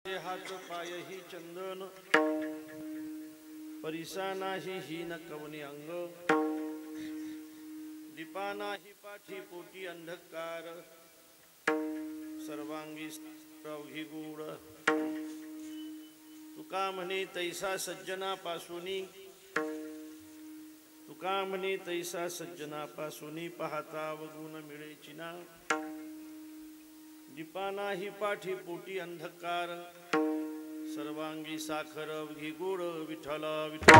हात पाय ही चंदन परिसा नाही हीन कवनी अंग दीपा नाही पाठी पोटी अंधकार सर्वांगी अवघी गूढ तुका म्हणे तैसा सज्जनापासूनी तुका म्हणे तैसा सज्जनापासूनी पाहता वगुण मिळे चिना दीपा नाही पाठी पोटी अंधकार सर्वांगी साखर अवघी गोड विठ्ठल विठ्ठल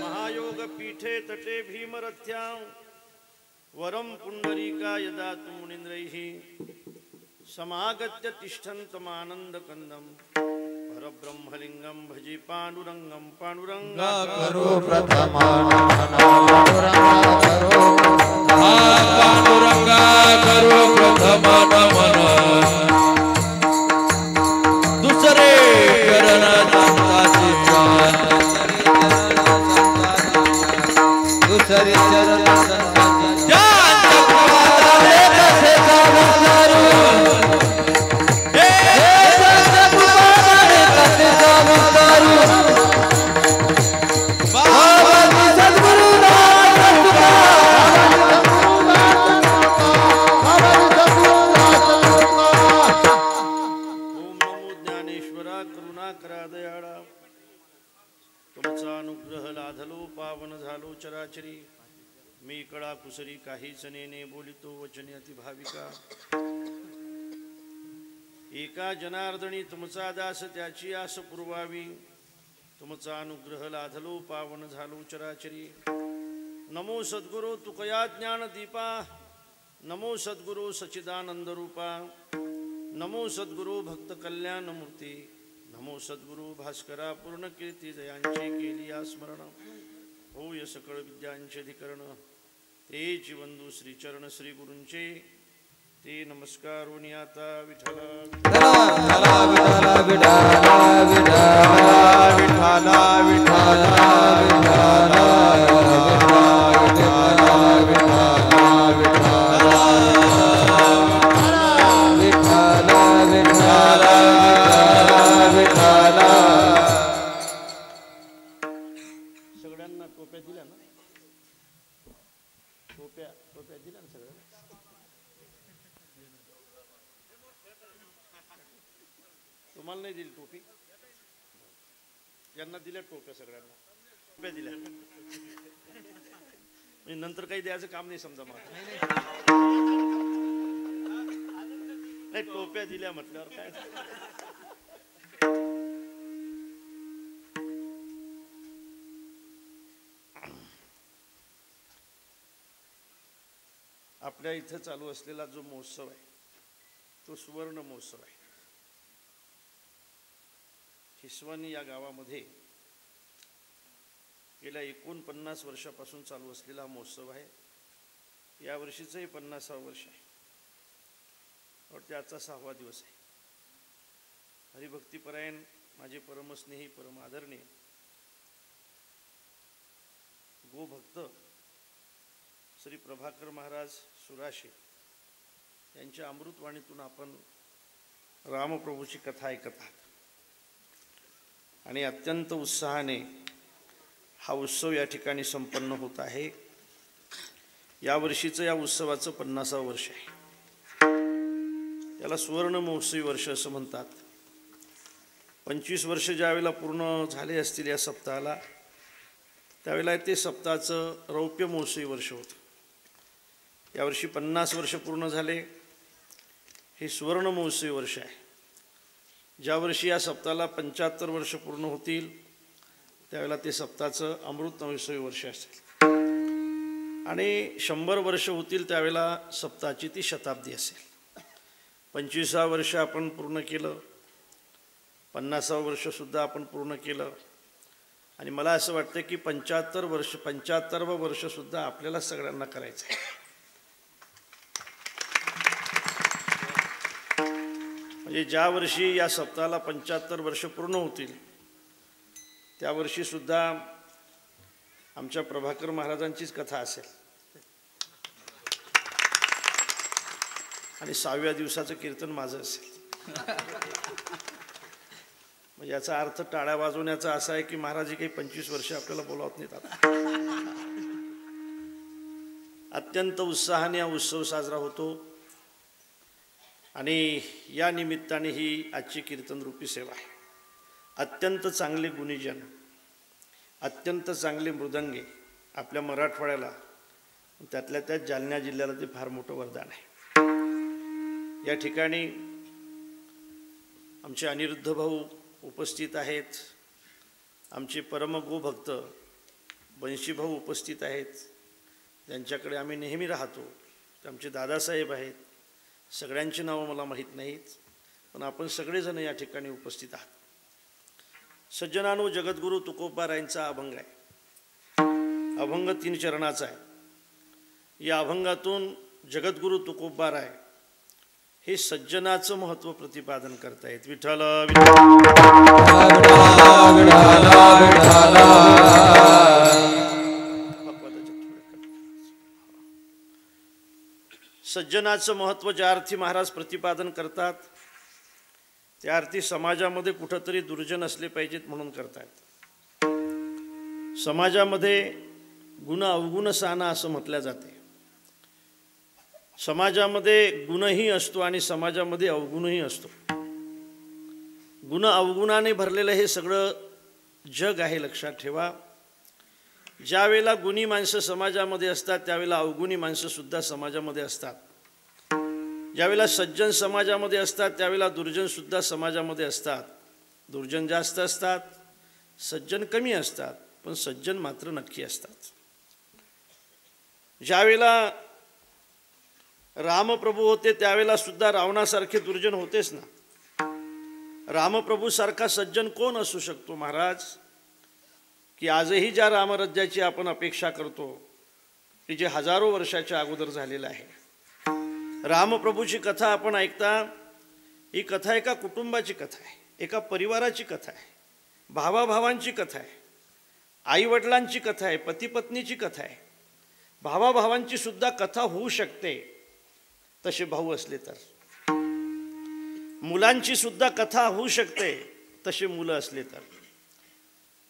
महायोग पीठे तटे भीमरथ्या वरम पुंडरीका यदा तु मुनींद्रैः समागत्य तिष्ठन्तमानन्दकन्दं परब्रह्मलिंगं भजे पांडुरंगं पांडुरंगा करो पांडुरंगा करो प्रथम नमन दुसरे करण नाथाचे दुसरे चरण चराचरी मी कळा कुसरी काहीच नेने बोलितो वचने अति भाविका एका जनार्दनी तुमचा दास त्याची आस पुरवावी तुमचा अनुग्रह लाधलो पावन झालो चराचरी नमो सद्गुरु तुकया ज्ञान दीपा नमो सद्गुरु सच्चिदानंद रूपा नमो सद्गुरु भक्त कल्याण मूर्ती नमो सद्गुरु भास्करा पूर्ण कीर्ती जयांची केली स्मरण होय सकळ विद्यांचे अधिकरण तेची बंधू श्री चरण श्री गुरूंचे ते नमस्कार होणी आता विठ्ठला विठ्ठला विठ्ठला विठ्ठला सगळ्यांना टोप्या दिल्या ना टोप्या दिल्या ना सगळ्यांना तुम्हाला नाही दिली टोपी यांना दिल्या टोप्या सगळ्यांना टोप्या दिल्या नंतर काही द्यायचं काम नाही समजा मला नाही टोप्या दिल्या म्हटल्यावर काय आपल्या इथं चालू असलेला जो महोत्सव आहे तो सुवर्ण महोत्सव आहे हिसवानी या गावामध्ये गेल्या 49 वर्षापासून चालू असलेला महोत्सव आहे या वर्षीचंही 50वे वर्ष आहे और त्याचा 6वा दिवस आहे हरिभक्तीपरायण माझे परमस्नेही परम आदरणीय गोभक्त श्री प्रभाकर महाराज सुराशे यांच्या अमृतवाणीतून आपण रामप्रभूची कथा ऐकत आहात आणि अत्यंत उत्साहाने हा उत्सव या ठिकाणी संपन्न होत आहे या वर्षीचं या उत्सवाचं 50वे वर्ष आहे याला सुवर्ण महोत्सवी वर्ष असं म्हणतात 25 वर्ष ज्यावेळेला पूर्ण झाले असतील या सप्ताहाला त्यावेळेला ते सप्ताहाचं रौप्य महोत्सवी वर्ष होतं यावर्षी 50 वर्ष पूर्ण झाले हे सुवर्ण महोत्सवी वर्ष आहे ज्या वर्षी या सप्ताहाला 75 वर्ष पूर्ण होतील त्यावेळेला ते सप्ताहाचं अमृत महोत्सवी वर्ष असेल आणि 100 वर्ष होतील त्यावेळेला सप्ताहाची ती शताब्दी असेल 25वे वर्ष आपण पूर्ण केलं 50वे वर्षसुद्धा आपण पूर्ण केलं आणि मला असं वाटतं की 75वे वर्षसुद्धा आपल्याला सगळ्यांना करायचं आहे म्हणजे ज्या वर्षी या सप्ताहाला 75 वर्ष पूर्ण होतील त्या वर्षी सुद्धा आमच्या प्रभाकर महाराजांचीच कथा असेल आणि 6व्या दिवसाचं कीर्तन माझं असेल. म्हणजे याचा अर्थ टाळ्या वाजवण्याचा असा आहे की महाराज काही 25 वर्ष आपल्याला बोलावत नाहीत. आता अत्यंत उत्साहाने हा उत्सव साजरा होतो आणि या निमित्ताने ही आजची कीर्तन रूपी सेवा आहे. अत्यंत चांगले गुणीजन, अत्यंत चांगले मृदंगे आपल्या मराठवाड्याला, त्यातल्या त्यात जालना जिल्ह्याला ते फार मोठं वरदान आहे. या ठिकाणी आमचे अनिरुद्ध भाऊ उपस्थित आहेत, आमचे परम गोभक्त बंशी भाऊ उपस्थित आहेत, ज्यांच्याकडे आम्ही नेहमी राहतो. ते आमचे दादासाहेब आहेत. सगळ्यांची नावं मला माहीत नाहीत, पण आपण सगळेजण या ठिकाणी उपस्थित आहात. सज्जनानो, जगद्गुरू तुकोबारायांचा अभंग आहे. अभंग 3 चरणाचा आहे. या अभंगातून जगद्गुरू तुकोबाराय हे सज्जनाचं महत्त्व प्रतिपादन करतायत. विठ्ठल सज्जनाचं महत्त्व ज्या अर्थी महाराज प्रतिपादन करतात त्या अर्थी समाजामध्ये कुठंतरी दुर्जन असले पाहिजेत म्हणून करतात. समाजामध्ये गुण अवगुण साना असं म्हटलं जाते. समाजामध्ये गुणही असतो आणि समाजामध्ये अवगुणही असतो. गुण अवगुणाने भरलेलं हे सगळं जग आहे, लक्षात ठेवा. ज्या वेळेला गुणी माणसं समाजामध्ये असतात त्यावेळेला अवगुणी माणसं सुद्धा समाजामध्ये असतात. ज्यावेळेला सज्जन समाजामध्ये असतात त्यावेळेला दुर्जन सुद्धा समाजामध्ये असतात. दुर्जन जास्त असतात, सज्जन कमी असतात, पण सज्जन मात्र नक्की असतात. ज्यावेळेला रामप्रभू होते त्यावेळेला सुद्धा रावणासारखे दुर्जन होतेच ना. रामप्रभू सारखा सज्जन कोण असू शकतो महाराज? की आजही ज्या रामराज्याची आपण अपेक्षा करतो की जे हजारो वर्षाच्या अगोदर झालेलं आहे. रामप्रभूची कथा आपण ऐकता, ही कथा एका कुटुंबाची कथा आहे, एका परिवाराची कथा आहे, भावाभावांची कथा आहे, आईवडिलांची कथा आहे, पतीपत्नीची कथा आहे. भावाभावांची सुद्धा कथा होऊ शकते तसे भाऊ असले तर. मुलांची सुद्धा कथा होऊ शकते तसे मुलं असले तर.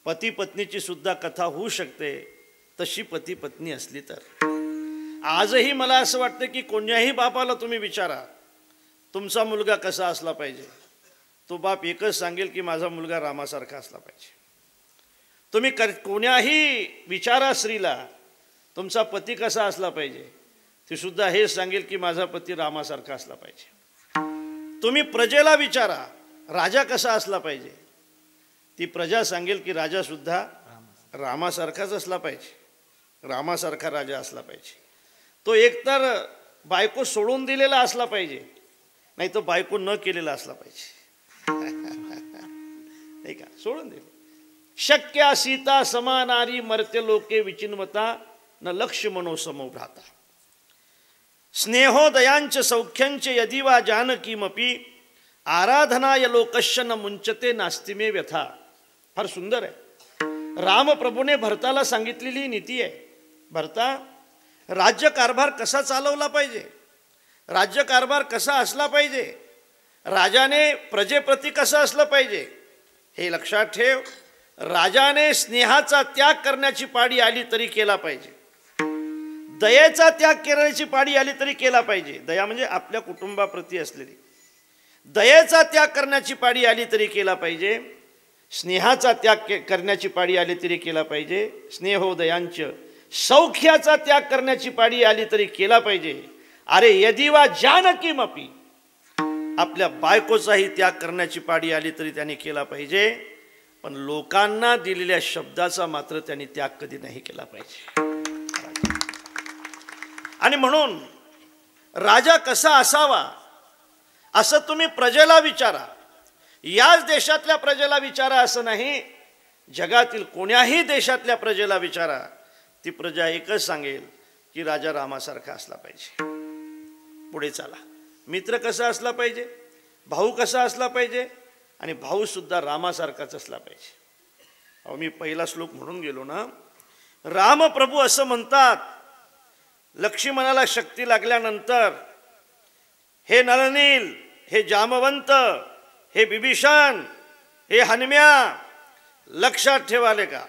पती पत्नीची सुद्धा कथा होऊ शकते तशी पती पत्नी असली तर. आजही मला असं वाटतं की कोणत्याही बापाला तुम्ही विचारा तुमचा मुलगा कसा असला पाहिजे, तो बाप एकच सांगेल की माझा मुलगा रामासारखा असला पाहिजे. तुम्ही कोण्याही विचारा स्त्रीला तुमचा पती कसा असला पाहिजे, ती सुद्धा हे सांगेल की माझा पती रामासारखा असला पाहिजे. तुम्ही प्रजेला विचारा राजा कसा असला पाहिजे, ती प्रजा सांगेल की राजा सुद्धा रामासारखाच असला पाहिजे, रामासारखा राजा असला पाहिजे. तो एकतर बायको सोडून दिलेला असला पाहिजे, नाही तो बायको न केलेला असला पाहिजे. नाही का? सोडून दिले. शक्या सीता समानारी मर्त्य लोके विचिन्वता न लक्ष्मणो समो भ्राता. स्नेहोदयांच सौख्यंच यदि वा जानकीमपि आराधनाय लोकस्य न मुंचते नास्ति मे व्यथा. फार सुंदर आहे. रामप्रभूने भरताला सांगितलेली नीती आहे. भरता, राज्यकारभार कसा चालवला पाहिजे, राज्यकारभार कसा असला पाहिजे, राजाने प्रजेप्रती कसं असलं पाहिजे हे लक्षात ठेव. राजाने स्नेहाचा त्याग करण्याची पाळी आली तरी केला पाहिजे, दयेचा त्याग करण्याची पाळी आली तरी केला पाहिजे. दया म्हणजे आपल्या कुटुंबाप्रती असलेली. दयेचा त्याग करण्याची पाळी आली तरी केला पाहिजे, स्नेहाचा त्याग करण्याची पाळी आली तरी केला पाहिजे, स्नेहोदयांच सौख्याचा त्याग करण्याची पाळी आली तरी केला पाहिजे. अरे यदि वा जानकीमपि, आपल्या बायकोचाही त्याग करण्याची पाळी आली तरी त्यांनी केला पाहिजे, पण लोकांना दिलेल्या शब्दाचा मात्र त्यांनी त्याग कधी नाही केला पाहिजे. आणि म्हणून राजा कसा असावा असं तुम्ही प्रजेला विचारा. याच देशातल्या प्रजेला विचारा असं नाही, जगातील कोण्याही देशातल्या प्रजेला विचारा, ती प्रजा एकच सांगेल की राजा रामासारखा असला पाहिजे. पुढे चला. मित्र कसा असला पाहिजे, भाऊ कसा असला पाहिजे आणि भाऊ सुद्धा रामासारखाच असला पाहिजे. अहो मी पहिला श्लोक म्हणून गेलो ना. रामप्रभू असं म्हणतात लक्ष्मणाला शक्ती लागल्यानंतर, हे नळनील, हे जामवंत, हे बिभीषण, हे हनुम्या, लक्षात ठेवाले का,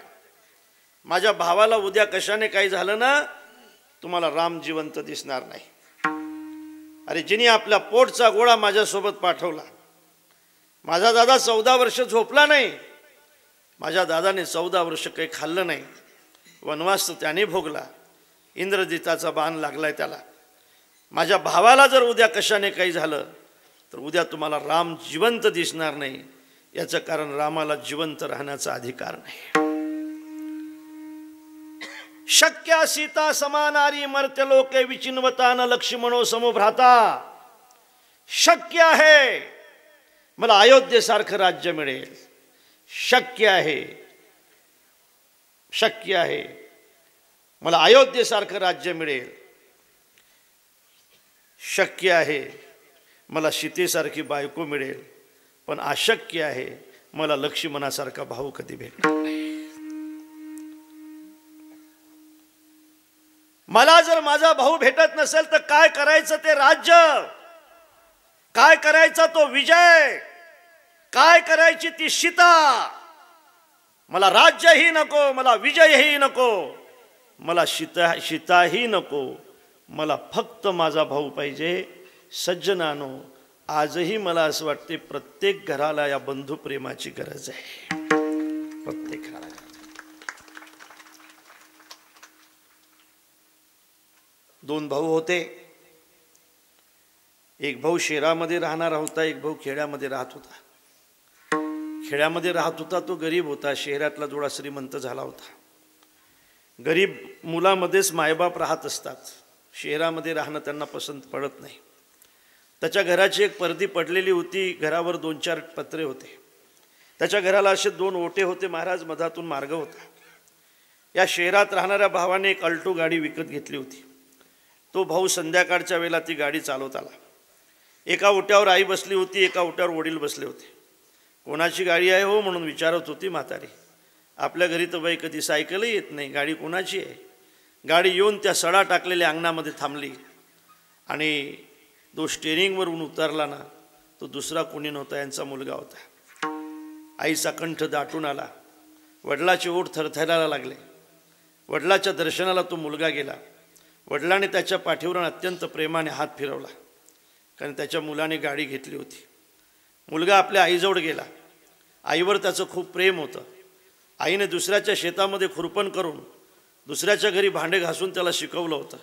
माझ्या भावाला उद्या कशाने काही झालं ना तुम्हाला राम जिवंत दिसणार नाही. अरे जिने आपल्या पोटचा गोळा माझ्यासोबत पाठवला, माझा दादा 14 वर्ष झोपला नाही, माझ्या दादाने 14 वर्ष काही खाल्लं नाही, वनवास त्याने भोगला, इंद्रजिताचा बाण लागलाय त्याला. माझ्या भावाला जर उद्या कशाने काही झालं तर उद्या तुम्हाला राम जिवंत दिसणार नाही. याचं कारण रामाला जिवंत राहण्याचा अधिकार नाही. शक्य सीता समानारी मर्त्यलोके विचिन्वतान लक्ष्मणो समभ्राता. शक्य आहे मला अयोध्येसारखं राज्य मिळेल, शक्य आहे, शक्य आहे मला अयोध्येसारखं राज्य मिळेल, शक्य आहे मला सीतेसारखी बायको मिळेल, पण अशक्य आहे मला लक्ष्मणासारखा भाऊ कधी भेटणार नाही. मला जर माझा भाऊ भेटत नसेल तर काय करायचं ते राज्य, काय करायचा तो विजय, काय करायची ती सीता. मला राज्यही नको, मला विजयही नको, मला सीताही नको, मला फक्त माझा भाऊ पाहिजे. सज्जनानो, आजही मला असं वाटते प्रत्येक घराला या बंधुप्रेमाची गरज आहे, प्रत्येक घराला. दोन भाऊ होते, एक भाऊ शहरामध्ये राहणारा होता, एक भाऊ खेड्यामध्ये राहत होता. खेड्यामध्ये राहत होता तो गरीब होता, शहरातला थोडा श्रीमंत झाला होता. गरीब मुलामध्येच मायबाप राहत असतात, शहरामध्ये राहणं त्यांना पसंत पडत नाही. त्याच्या घराची एक पडदी पडलेली होती, घरावर 2-4 पत्रे होते. त्याच्या घराला असे 2 ओटे होते, महाराज मधातून मार्ग होता. या शहरात राहणाऱ्या भावाने एक अल्टो गाडी विकत घेतली होती. तो भाऊ संध्याकाळच्या वेळेला ती गाडी चालवत आला. एका ओट्यावर आई बसली होती, एका ओट्यावर वडील बसले होते. कोणाची गाडी आहे हो म्हणून विचारत होती म्हातारी. आपल्या घरी तर बाई कधी सायकलही येत नाही, गाडी कोणाची आहे. गाडी येऊन त्या सडा टाकलेल्या अंगणामध्ये थांबली आणि तो स्टेरिंगवरून उतरला ना, तो दुसरा कोणी नव्हता, यांचा मुलगा होता. आईचा कंठ दाटून आला, वडिलाचे ओठ थरथरायला लागले. वडिलाच्या दर्शनाला तो मुलगा गेला. वडिलाने त्याच्या पाठीवरून अत्यंत प्रेमाने हात फिरवला, कारण त्याच्या मुलाने गाडी घेतली होती. मुलगा आपल्या आईजवळ गेला. आईवर त्याचं खूप प्रेम होतं. आईने दुसऱ्याच्या शेतामध्ये खुरपण करून दुसऱ्याच्या घरी भांडे घासून त्याला शिकवलं होतं.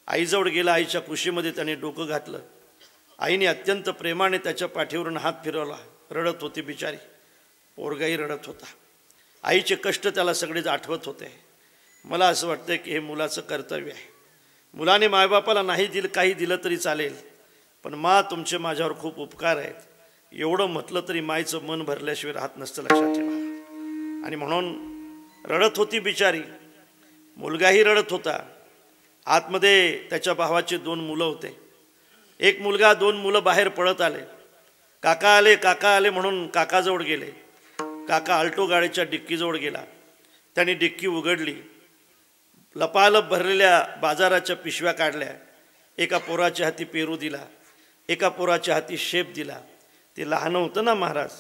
आईजवळ गेला, आईच्या कुशीमध्ये त्याने डोकं घातलं. आईने अत्यंत प्रेमाने त्याच्या पाठीवरून हात फिरवला. रडत होती बिचारी, पोरगाही रडत होता. आईचे कष्ट त्याला सगळेच आठवत होते. मला असं वाटतं की हे मुलाचं कर्तव्य आहे. मुलाने मायबापाला नाही काही दिलं तरी चालेल, पण मा तुमचे माझ्यावर खूप उपकार आहेत एवढं म्हटलं तरी माईचं मन भरल्याशिवाय राहत नसतं, लक्षात ठेवा. आणि म्हणून रडत होती बिचारी, मुलगाही रडत होता. आतमध्ये त्याच्या भावाचे 2 मुलं होते. एक मुलगा, 2 मुलं बाहेर पळत आले. काका आले, काका आले म्हणून काकाजवळ गेले. काका अल्टो गाडीच्या डिक्कीजवळ गेला. त्याने डिक्की उघडली. लपालप भरलेल्या बाजाराच्या पिशव्या काढल्या. एका पोराच्या हाती पेरू दिला, एका पोराच्या हाती शेप दिला. ते लहान होतं ना महाराज,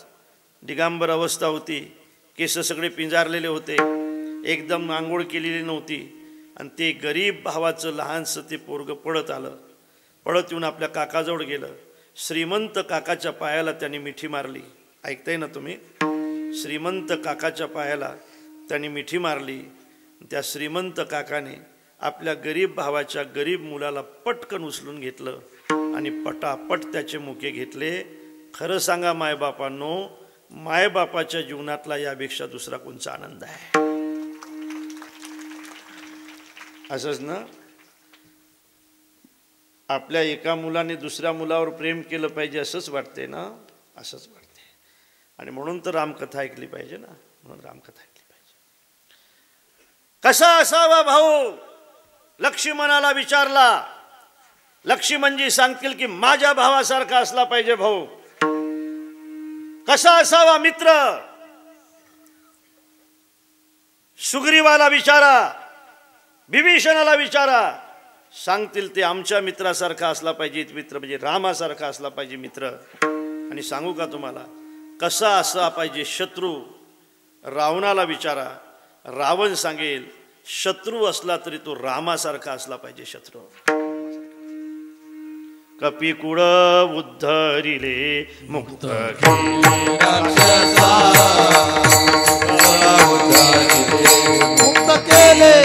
दिगांबर अवस्था होती, केस सगळे पिंजारलेले होते, एकदम आंघोळ केलेली नव्हती. आणि ते गरीब भावाचं लहानसं ते पोरगं पळत आलं. पळत येऊन आपल्या काकाजवळ गेलं. श्रीमंत काकाच्या पायाला त्यांनी मिठी मारली. ऐकताय ना तुम्ही? श्रीमंत काकाच्या पायाला त्यांनी मिठी मारली. त्या श्रीमंत काकाने आपल्या गरीब भावाच्या गरीब मुलाला पटकन उचलून घेतलं आणि पटापट त्याचे मुके घेतले. खरं सांगा मायबापांनो, मायबापाच्या जीवनातला यापेक्षा दुसरा कोणचा आनंद आहे? असंच ना, आपल्या एका मुलाने दुसऱ्या मुलावर प्रेम केलं पाहिजे असंच वाटते ना, असंच वाटते. आणि म्हणून तर रामकथा ऐकली पाहिजे ना, म्हणून रामकथा ऐकली पाहिजे. कसा असावा भाऊ? लक्ष्मणाला विचारला. लक्ष्मणजी सांगतील की माझ्या भावासारखा असला पाहिजे भाऊ. कसा असावा मित्र? सुग्रीवाला विचारा, विभीषणाला विचारा, सांगतील ते आमच्या मित्रासारखा असला पाहिजे मित्र, म्हणजे रामासारखा असला पाहिजे मित्र. आणि सांगू का तुम्हाला कसा असला पाहिजे शत्रू? रावणाला विचारा, रावण सांगेल शत्रू असला तरी तो रामासारखा असला पाहिजे शत्रू. कपिकुळ उद्धरिले मुक्त मुक्त केले,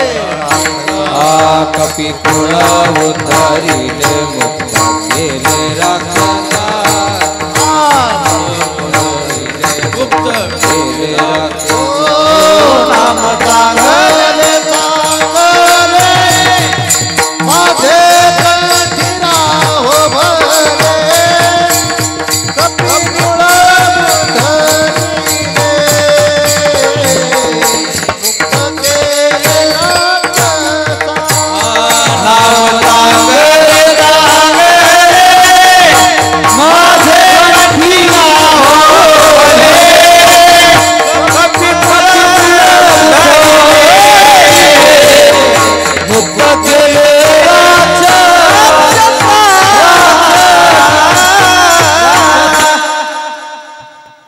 कपिकुळ उद्धरिले मुक्त केले राक्षसा, मुक्त केले राक्षसा. राम चांगले चांगले माझे कंठीरा हो भले, कपिकुळ उद्धरिले मुक्त केले राक्षसा. नाम चांगले चांगले माझे कंठीरा हो भले, मुक्त केले राक्षसा.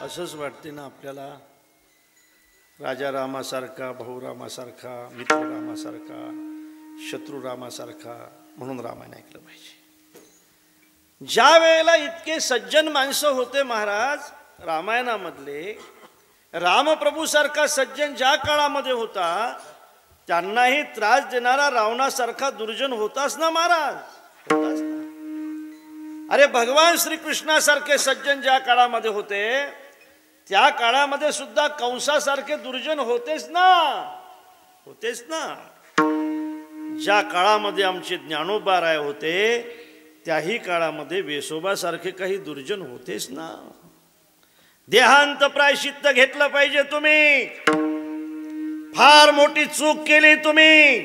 असंच वाटते ना आपल्याला, राजा रामासारखा, भाऊ रामासारखा, मित्र रामासारखा, शत्रू रामासारखा. म्हणून रामायण ऐकलं पाहिजे. ज्या वेळेला इतके सज्जन माणसं होते महाराज रामायणामधले, रामप्रभू सारखा सज्जन ज्या काळामध्ये होता, त्यांनाही त्रास देणारा रावणासारखा दुर्जन होताच ना महाराज, होताच ना. अरे भगवान श्रीकृष्णासारखे सज्जन ज्या काळामध्ये होते, त्या काळामध्ये सुद्धा कंसासारखे दुर्जन होतेच ना, होतेच ना. ज्या काळामध्ये आमचे ज्ञानोबा राय होते, त्याही काळामध्ये वेसोबासारखे काही दुर्जन होतेच ना. देहांत प्रायश्चित्त घेतलं पाहिजे तुम्ही. फार मोठी चूक केली तुम्ही,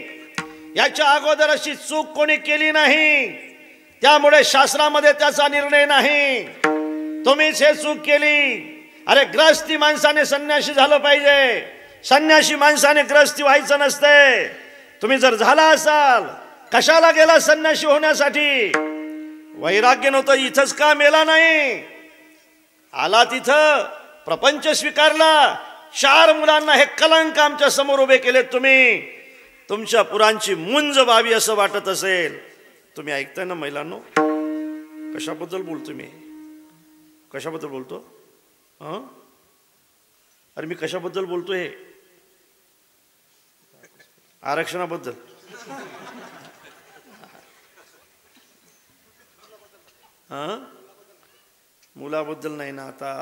याच्या अगोदर अशी चूक कोणी केली नाही, त्यामुळे शास्त्रामध्ये त्याचा निर्णय नाही. तुम्हीच हे चूक केली. अरे ग्रस्ती माणसाने संन्यासी झालं पाहिजे, संन्यासी माणसाने ग्रस्ती व्हायचं नसते. तुम्ही जर झाला असाल, कशाला गेला संन्यासी होण्यासाठी? वैराग्य नव्हतं इथंच का मेला नाही? आला तिथं, प्रपंच स्वीकारला, 4 मुलांना हे कलंक आमच्या समोर उभे केलेत तुम्ही. तुमच्या पुरांची मुंज व्हावी असं वाटत असेल. तुम्ही ऐकताय ना महिलांनो, कशाबद्दल बोलतो मी? कशाबद्दल बोलतो? अरे मी कशाबद्दल बोलतो? हे आरक्षणाबद्दल. मुलाबद्दल नाही ना. आता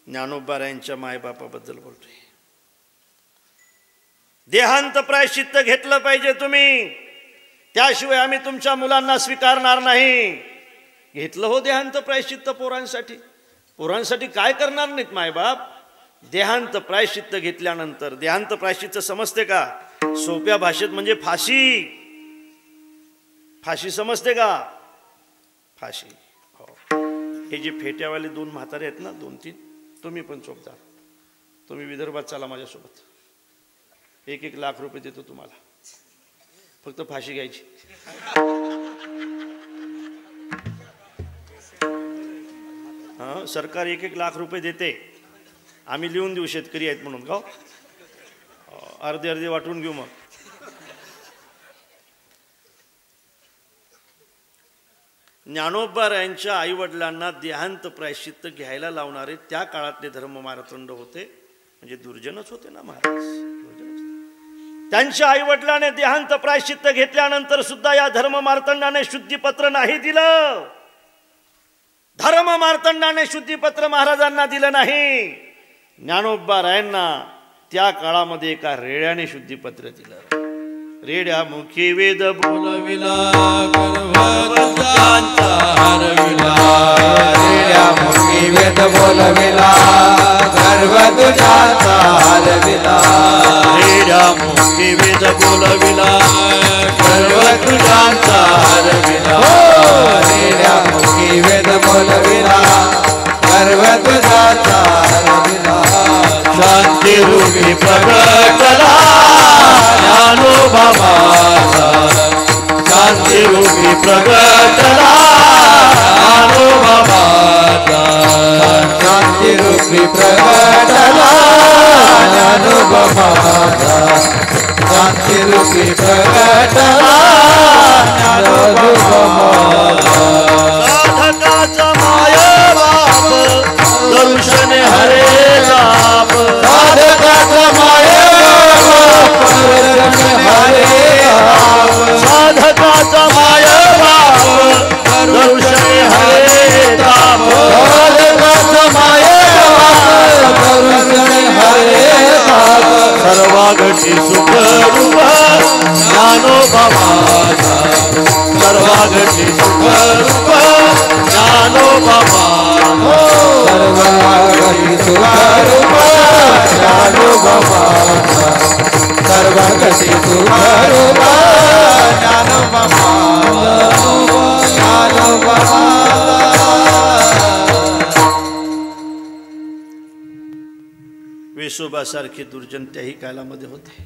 ज्ञानोबा यांच्या मायबापाबद्दल बोलतोय. देहांत प्रायश्चित्त घेतलं पाहिजे तुम्ही, त्याशिवाय आम्ही तुमच्या मुलांना स्वीकारणार नाही. घेतलं हो देहांत प्रायश्चित्त पोरांसाठी. पोरांसाठी काय करणार नाहीत मायबाप? देहांत प्रायश्चित्त घेतल्यानंतर, देहांत प्रायश्चित्त समजते का? सोप्या भाषेत म्हणजे फाशी. फाशी समजते का? फाशी. हो. हे जे फेट्यावाले 2 म्हातारे आहेत ना, 2-3, तुम्ही पण चोपदार, तुम्ही विदर्भात चला माझ्यासोबत. 1-1 लाख रुपये देतो तुम्हाला, फक्त फाशी घ्यायची. सरकार 1-1 लाख रुपये देते, आम्ही लिहून देऊ, शेतकरी आहेत म्हणून. का अर्धे वाटून घेऊ. मग ज्ञानोबा यांच्या आईवडिलांना देहांत प्रायश्चित्त घ्यायला लावणारे त्या काळातले धर्ममार्तंड होते, म्हणजे दुर्जनच होते ना महाराज, दुर्जनच. त्यांच्या आईवडिलांनी देहांत प्रायश्चित्त घेतल्यानंतर सुद्धा या धर्ममार्तंडाने शुद्धीपत्र नाही दिलं. धर्ममार्तंडाने शुद्धीपत्र महाराजांना दिलं नाही. ज्ञानोबा रायांना त्या काळामध्ये एका रेड्याने शुद्धीपत्र दिलं. रेड्या मुखी वेद बोलविला गर्भवतीचा हरविला रेड्या मुखी वेद बोलविला गर्भवतीचा हरविला रेड्या मुखी वेद बोलविला गर्भवतीचा हरविला रेड्या मुखी वेद बोलविला गर्भवतीचा हरविला शांती रूपी प्रगटला ज्ञानोबा माझा शांती रूपी प्रगटला ज्ञानोबा माझा शांती रूपी प्रगटला ज्ञानोबा माझा शांती रूपी प्रगटला ज्ञानोबा माझा साधकाचा माया बाप दर्शन हरे बाप साधकाचा माया साधकाचा माया बाप दर्शन हरे ताप साधकाचा माया दर्शन हरे ताप सर्वागती सुख रूप ज्ञानोबा माझा सर्वागती सुख रूप ज्ञानोबा माझा सर्वागती सुख रूप ज्ञानोबा माझा सर्वागती सुख रूप ज्ञानोबा माझा ज्ञानोबा वेसोबासारखे दुर्जन त्याही कालामध्ये होते.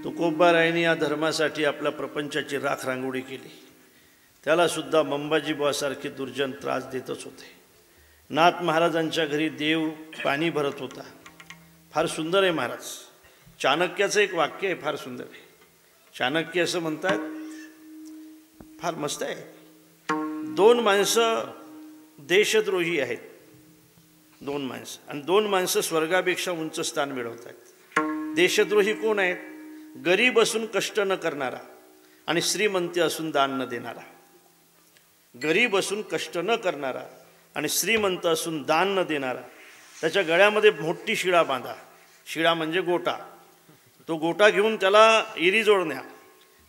तुकोबारायांनी या धर्मासाठी आपल्या प्रपंचाची राख रांगोळी केली. त्याला सुद्धा मंबाजीबुवासारखे दुर्जन त्रास देतच होते. नाथ महाराजांच्या घरी देव पाणी भरत होता. फार सुंदर आहे महाराज. चाणक्याचं एक वाक्य आहे, फार सुंदर आहे. चाणक्य असं म्हणतात, फार मस्त आहे. दोन माणसं देशद्रोही आहेत, दोन माणसं, आणि दोन माणसं स्वर्गापेक्षा उंच स्थान मिळवत आहेत. देशद्रोही कोण आहेत? गरीब असून कष्ट न करणारा आणि श्रीमंत असून दान न देणारा. गरीब असून कष्ट न करणारा आणि श्रीमंत असून दान न देणारा. त्याच्या गळ्यामध्ये मोठी शिळा बांधा. शिळा म्हणजे गोटा. तो गोटा घेऊन त्याला इरीजोड न्या.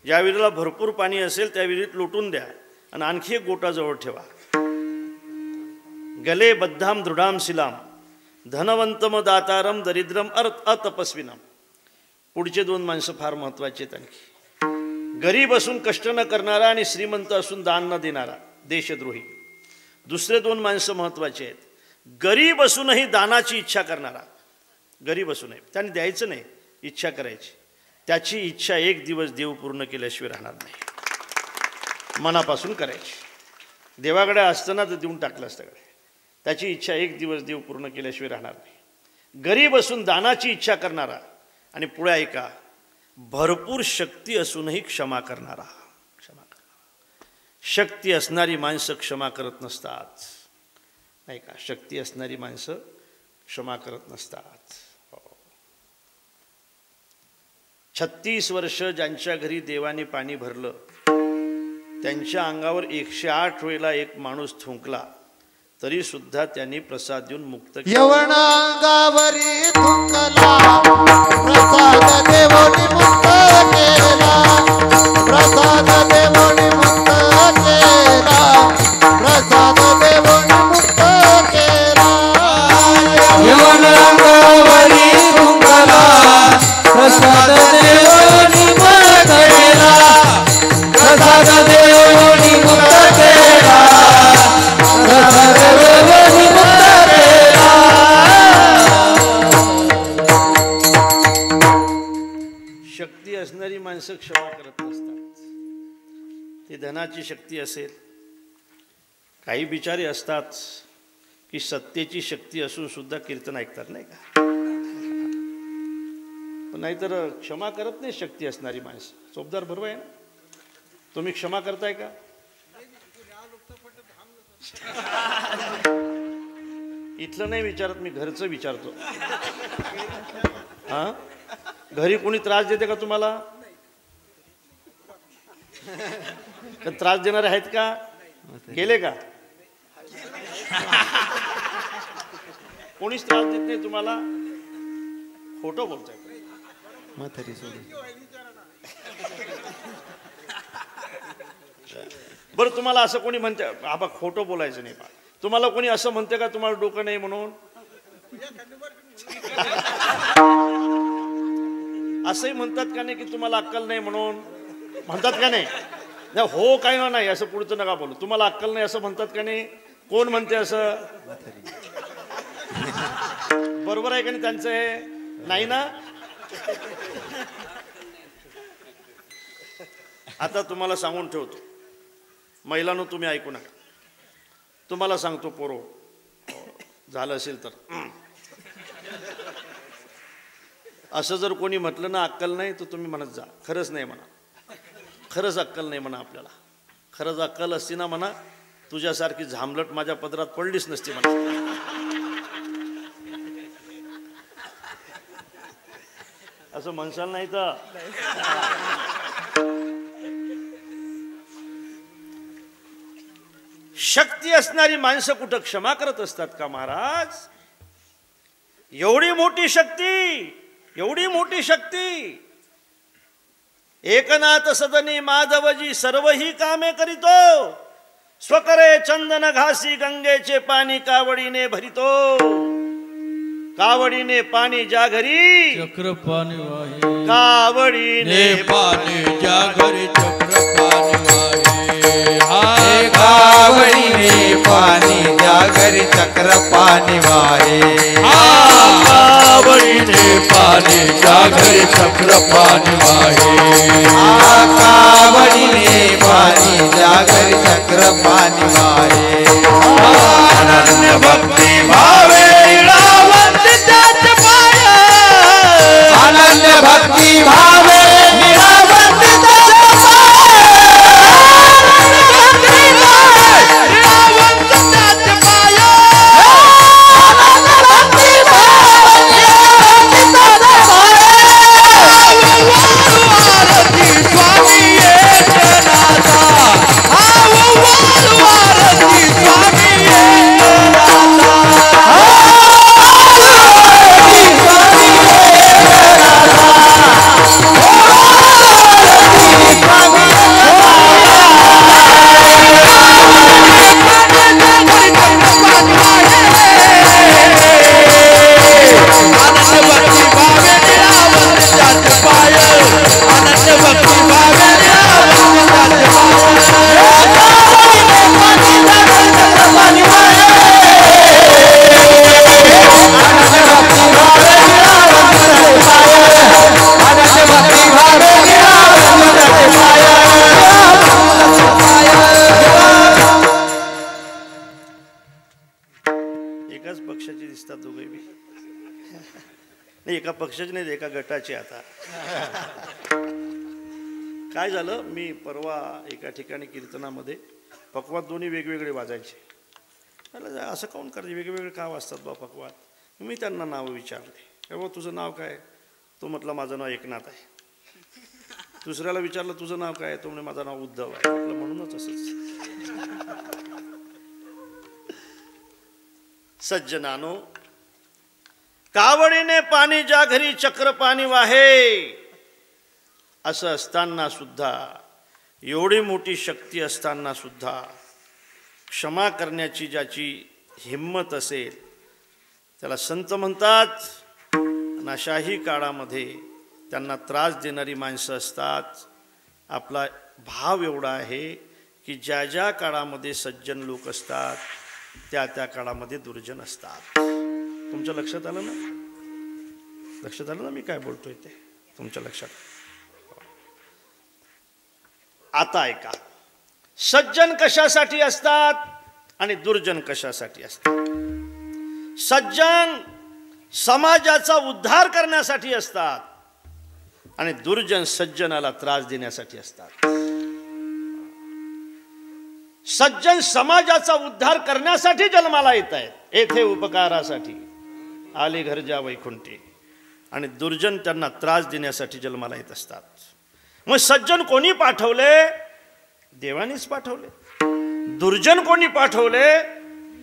ज्या विहिरीला भरपूर पाणी असेल त्या विहिरीत लोटून द्या आणि आणखी एक गोटा जवळ ठेवा. गले बद्धाम दृढाम शिलाम धनवंतम दातारम दरिद्रम अतपस्विनम. पुढचे दोन माणसं फार महत्त्वाचे आहेत. आणखी गरीब असून कष्ट न करणारा आणि श्रीमंत असून दान न देणारा, देशद्रोही. दुसरे दोन माणसं महत्त्वाचे आहेत. गरीब असूनही दानाची इच्छा करणारा. गरीब असूनही त्याने द्यायचं नाही, इच्छा करायची. त्याची इच्छा एक दिवस देव पूर्ण केल्याशिवाय राहणार नाही. मनापासून करायची. देवाकडे असताना तर देऊन टाकलं असतं. त्याची इच्छा एक दिवस देव पूर्ण केल्याशिवाय राहणार नाही. गरीब असून दानाची इच्छा करणारा आणि पुढे ऐका, भरपूर शक्ती असूनही क्षमा करणारा. क्षमा करणारा. शक्ती असणारी माणसं क्षमा करत नसतात, नाही का? शक्ती असणारी माणसं क्षमा करत नसतात. 36 वर्ष ज्यांच्या घरी देवाने पाणी भरलं त्यांच्या अंगावर 108 वेळेला एक माणूस थुंकला तरी सुद्धा त्यांनी प्रसाद देऊन मुक्त केला. यवनांगावरी थुंकला प्रसाद देवोनी मुक्त केला. प्रसाद देवोनी मुक्त केला. प्रसाद देवोनी मुक्त केला. यवनांगावरी थुंकला प्रसाद देवोनी मुक्त केला. प्रसाद देवोनी मुक्त केला. प्रसाद देवोनी मुक्त केला. शक्ती असणारी माणसं क्षमा करत नसतात. ती धनाची शक्ती असेल. काही बिचारे असतात की सत्तेची शक्ती असून सुद्धा कीर्तन ऐकतात, नाही का? पण नाहीतर क्षमा करत नाही शक्ती असणारी माणसं. चोपदार बरोबर आहे ना? तुम्ही क्षमा करताय का? इथलं नाही विचारत मी, घरचं विचारतो. हा, घरी कोणी त्रास देते का तुम्हाला? त्रास देणारे आहेत का? गेले का? कोणीच त्रास देत नाही तुम्हाला? खोटं बोलताय. म्हातारी सोडून बरं तुम्हाला असं कोणी म्हणते, आबा खोटं बोलायचं नाही बा, तुम्हाला कोणी असं म्हणते का तुम्हाला डोकं नाही म्हणून? असंही म्हणतात का नाही की तुम्हाला अक्कल नाही म्हणून? म्हणतात का नाही? हो काही नाही असं पुढचं नका बोलू. तुम्हाला अक्कल नाही असं म्हणतात का नाही? कोण म्हणते असं? बरोबर आहे का नाही त्यांचं? हे नाही ना. आता तुम्हाला सांगून ठेवतो, महिलांनो तुम्ही ऐकू नका. तुम्हाला सांगतो पोरो, झालं असेल तर, असं जर कोणी म्हटलं ना अक्कल नाही, तर तुम्ही म्हणत जा खरंच नाही म्हणा, खरंच अक्कल नाही म्हणा आपल्याला. खरंच अक्कल असती ना म्हणा, तुझ्यासारखी झामलट माझ्या पदरात पडलीच नसती म्हणा. असं म्हणसाल नाही तर. शक्ती असणारी माणसं कुठं क्षमा करत असतात का महाराज? एवढी मोठी शक्ती, एवढी मोठी शक्ती. एकनाथ सदनी माधवजी सर्व ही कामे करीतो, स्वकरे चंदन घासी गंगेचे पाणी कावडीने भरितो. कावडीने पाणी ज्या घरी चक्र पाणी वाहे, कावडीने पाणी ज्या घरी चक्र पाणी वाहे. कावडीने पाणी ज्या घरी चक्र पाणी वाहे. कावडीने पाणी ज्या घरी चक्र पाणी वाहे. कावडीने पाणी ज्या घरी चक्र पाणी वाहे. अनन्य भक्ती भावे अनन्य भक्ती भावे एका पक्षाचे नाही, एका गटाचे. आता काय झालं, मी परवा एका ठिकाणी कीर्तनामध्ये पकवाद दोन्ही वेगवेगळे वाजायचे. असं काऊन करायचे, वेगवेगळे का वाजतात बा पकवाद? मी त्यांना नावं विचारले. बाबा तुझं नाव काय? तो म्हटलं माझं नाव एकनाथ आहे. दुसऱ्याला विचारलं तुझं नाव काय? तो म्हणजे माझं नाव उद्धव आहे. म्हटलं म्हणूनच असंच. सज्जनानो, कावडीने पाणी ज्या घरी चक्र पाणी वाहे, असं असताना सुद्धा, एवढी मोठी शक्ती असताना सुद्धा क्षमा करण्याची ज्याची हिम्मत असेल त्याला संत म्हणतात. अशाही काळामध्ये त्यांना त्रास देणारी माणसं असतात. आपला भाव एवढा आहे की ज्या ज्या काळामध्ये सज्जन लोक असतात त्या त्या काळामध्ये दुर्जन असतात. तुमच्या लक्षात आलं ना? लक्षात आलं ना मी काय बोलतोय ते? तुमच्या लक्षात. आता ऐका, सज्जन कशासाठी असतात आणि दुर्जन कशासाठी असतात? सज्जन समाजाचा उद्धार करण्यासाठी असतात आणि दुर्जन सज्जनाला त्रास देण्यासाठी असतात. सज्जन समाजाचा उद्धार करण्यासाठी जन्माला येत आहेत, येथे उपकारासाठी आले घरजा वैकुंठी, आणि दुर्जन त्यांना त्रास देण्यासाठी जन्माला येत असतात. मग सज्जन कोणी पाठवले? देवानीच पाठवले. दुर्जन कोणी पाठवले?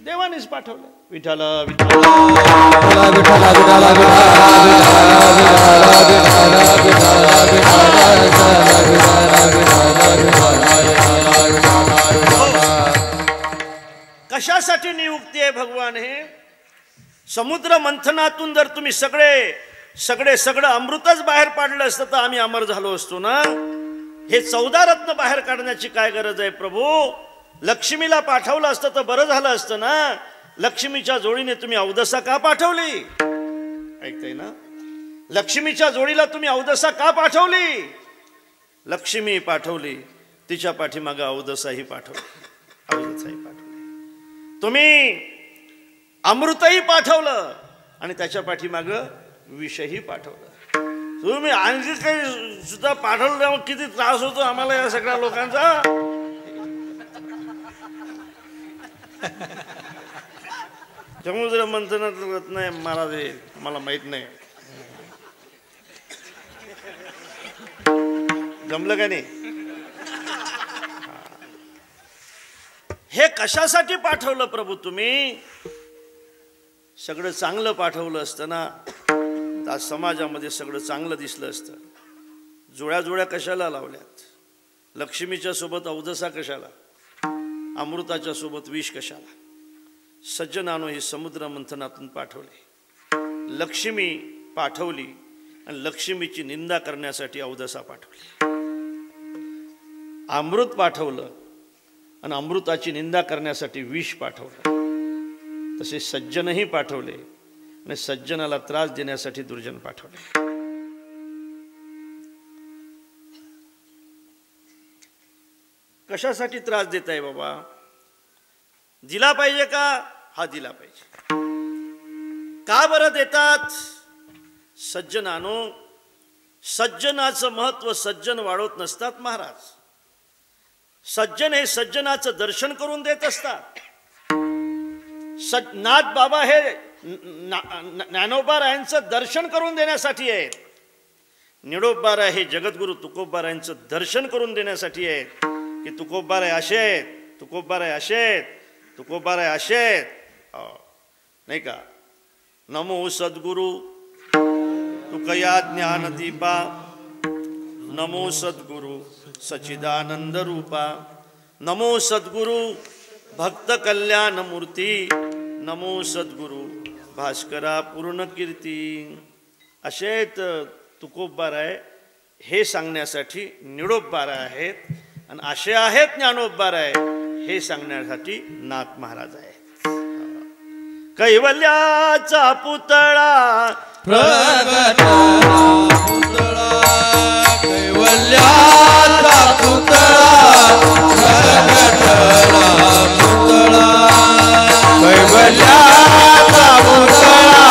देवानीच पाठवले. विठ्ठल विठ्ठल विठ्ठल कशासाठी नियुक्ती आहे भगवान? हे समुद्र मंथनातून जर तुम्ही सगळं अमृतच बाहेर पाडलं असतं तर आम्ही अमर झालो असतो ना. हे 14 रत्न बाहेर काढण्याची काय गरज आहे प्रभू? लक्ष्मीला पाठवलं असतं तर बरं झालं असतं ना. लक्ष्मीच्या जोडीने तुम्ही अवदसा का पाठवली? ऐकताय ना? लक्ष्मीच्या जोडीला तुम्ही अवदसा का पाठवली? लक्ष्मी पाठवली, तिच्या पाठीमागं अवदसाही पाठवली. तुम्ही अमृतही पाठवलं आणि त्याच्या पाठीमागं विषही पाठवलं. तुम्ही आणखी काही सुद्धा पाठवलं तेव्हा किती त्रास होतो आम्हाला या सगळ्या लोकांचा. समुद्र मंथनात नाही महाराज, मला माहित नाही. जमलं का नाही? हे कशासाठी पाठवलं प्रभू तुम्ही? सगळं चांगलं पाठवलं असतं ना, आज समाजामध्ये सगळं चांगलं दिसलं असतं. जुळ्या कशाला लावल्यात? लक्ष्मीच्या सोबत अवदसा कशाला? अमृताच्या सोबत विष कशाला? सज्जनानो हे समुद्र मंथनातून पाठवले. लक्ष्मी पाठवली आणि लक्ष्मीची निंदा करण्यासाठी अवदसा पाठवली. अमृत पाठवलं आणि अमृताची निंदा करण्यासाठी विष पाठवलं. तसे सज्जनही पाठवले आणि सज्जनाला त्रास देण्यासाठी दुर्जन पाठवले. कशासाठी त्रास देताय बाबा? दिला पाहिजे का? हा दिला पाहिजे. का बरं देतात? सज्जनानो, सज्जनाचं महत्व सज्जन वाढवत नसतात महाराज. सज्जन हे सज्जनाचं दर्शन करून देत असतात. नाथ बाबा हे ज्ञानोबारायांचं दर्शन करून देण्यासाठी आहेत. निडोबाराय हे जगद्गुरु तुकोबारायांचं दर्शन करून देण्यासाठी आहेत की तुकोबाराय असे आहेत, तुकोबाराय असे आहेत, तुकोबाराय असे आहेत. नाही का? नमो सद्गुरु तुकया ज्ञानदीपा, नमो सद्गुरु सच्चिदानंद रूपा, नमो सद्गुरु भक्त कल्याण मूर्ती, नमो सद्गुरु भास्करा पूर्ण कीर्ती. असे तुकोबाराय हे सांगण्यासाठी निडोबाराय आहेत आणि असे आहेत ज्ञानोबाराय हे सांगण्यासाठी नाथ महाराज आहेत. कैवल्याचा पुतळा प्रगटला पुतळा, कैवल्याचा पुतळा प्रगटला पुतळा, कैवल्याचा पुतळा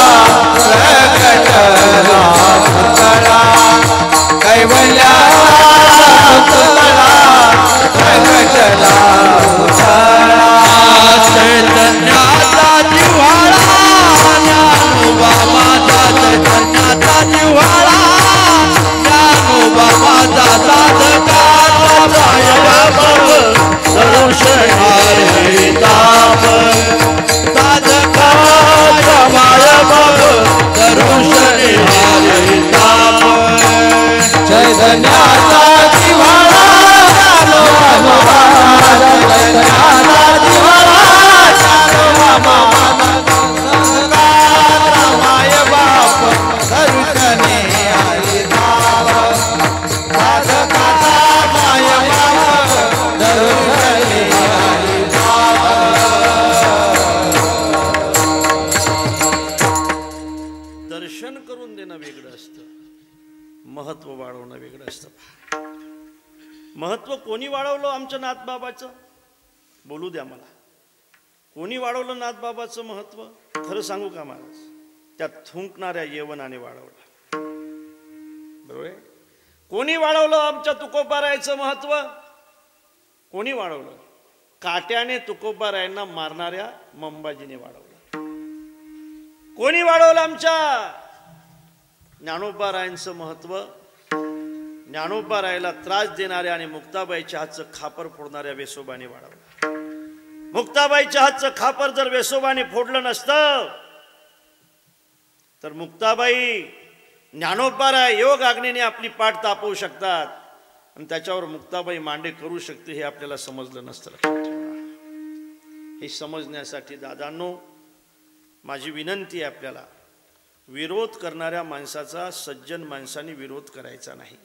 प्रगटला पुतळा, कैवल्याचा पुतळा प्रगटला पुतळा. चैतन्याचा जिव्हाळा ज्ञानोबा माझा, चैतन्याचा जिव्हाळा ज्ञानोबा माझा, साधकाचा हरे ताप, साधकाचा दरुषणे हरे ताप. चैतन्याचा जिव्हाळा ज्ञानोबा माझा, चैतन्याचा जिव्हाळा ज्ञानोबा माझा, साधकाचा माय बाप दरुषणे हरे ताप, साधकाचा माय बाप दरुषणे हरे ताप. दर्शन करून देणं वेगळं असतं, महत्व वाढवणं वेगळं असतं. महत्व कोणी वाढवलं आमच्या नाथबाबाचं? बोलू द्या मला. कोणी वाढवलं नाथबाबाचं महत्व? खरं सांगू का महाराज? त्या थुंकणाऱ्या यवनाने वाढवलं. बरोबर आहे? कोणी वाढवलं आमच्या तुकोबारायचं महत्व? कोणी वाढवलं? काट्याने तुकोबारायांना मारणाऱ्या मंबाजीने वाढवलं. कोणी वाढवलं आमच्या ज्ञानोबारायांचं महत्व? ज्ञानोबारायला त्रास देणाऱ्या आणि मुक्ताबाईच्या हातचं खापर फोडणाऱ्या वेसोबाने वाढवलं. मुक्ताबाईच्या हातचं खापर जर वेसोबाने फोडलं नसतं तर मुक्ताबाई ज्ञानोबाराय योग आज्ञेने आपली पाठ तापवू शकतात आणि त्याच्यावर मुक्ताबाई मांडे करू शकते हे आपल्याला समजलं नसतं. लक्षात ठेवा. हे समजण्यासाठी दादांनो माझी विनंती आहे आपल्याला, विरोध करणाऱ्या माणसाचा सज्जन माणसाने विरोध करायचा नाही,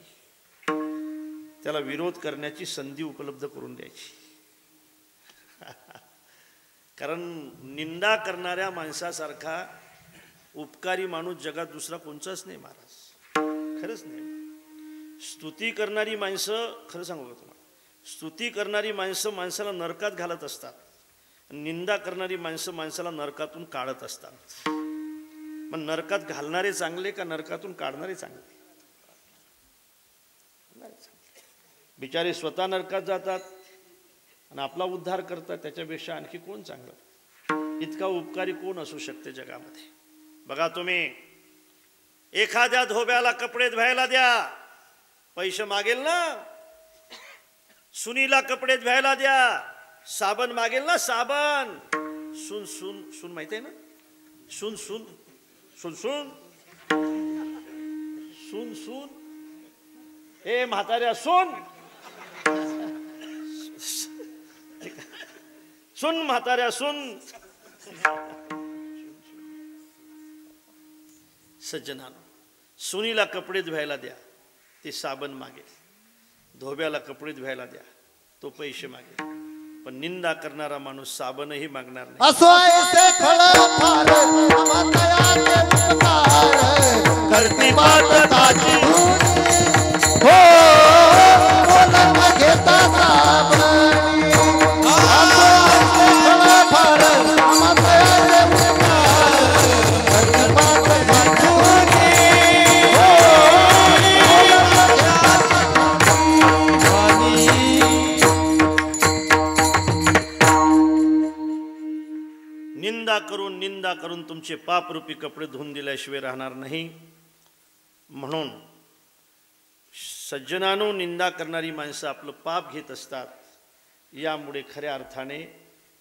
त्याला विरोध करण्याची संधी उपलब्ध करून द्यायची. कारण निंदा करणाऱ्या माणसासारखा उपकारी माणूस जगात दुसरा कोणचाच नाही महाराज, खरंच नाही. स्तुती करणारी माणसं, खरं सांगू का तुम्हाला, स्तुती करणारी माणसं माणसाला नरकात घालत असतात, निंदा करणारी माणसं माणसाला नरकातून काढत असतात. मग नरकात घालणारे चांगले का नरकातून काढणारे चांगले? बिचारे स्वतः नरकात जातात आणि आपला उद्धार करतात, त्याच्यापेक्षा आणखी कोण चांगलं? इतका उपकारी कोण असू शकते जगामध्ये? बघा तुम्ही, एखाद्या धोब्याला कपडे धुवायला द्या, पैसे मागेल ना. सुनीला कपडे धुवायला द्या, साबण मागेल ना, साबण. सुन सुन सुन माहिती आहे ना, सुन सुन सुन सुन सुन सुन, ए म्हाताऱ्या सुन, सुन म्हाताऱ्या सुन. सज्जनानो, सुनीला कपडे धुवायला द्या, ते साबण मागेल. धोब्याला कपडे धुवायला द्या, तो पैसे मागेल. पण निंदा करणारा माणूस साबणही मागणार नाही. असो ऐसे खळं फार आम्हातयाचे उपकार करती पातताची हो बोलत घेता साबणी. असो ऐसे खळं फार आम्हातयाचे उपकार करती पातताची निंदा करून तुमचे पापरूपी कपडे धुवून दिल्याशिवाय राहणार नाही. म्हणून सज्जनानो, निंदा करणारी माणसं आपलं पाप घेत असतात. यामुळे खऱ्या अर्थाने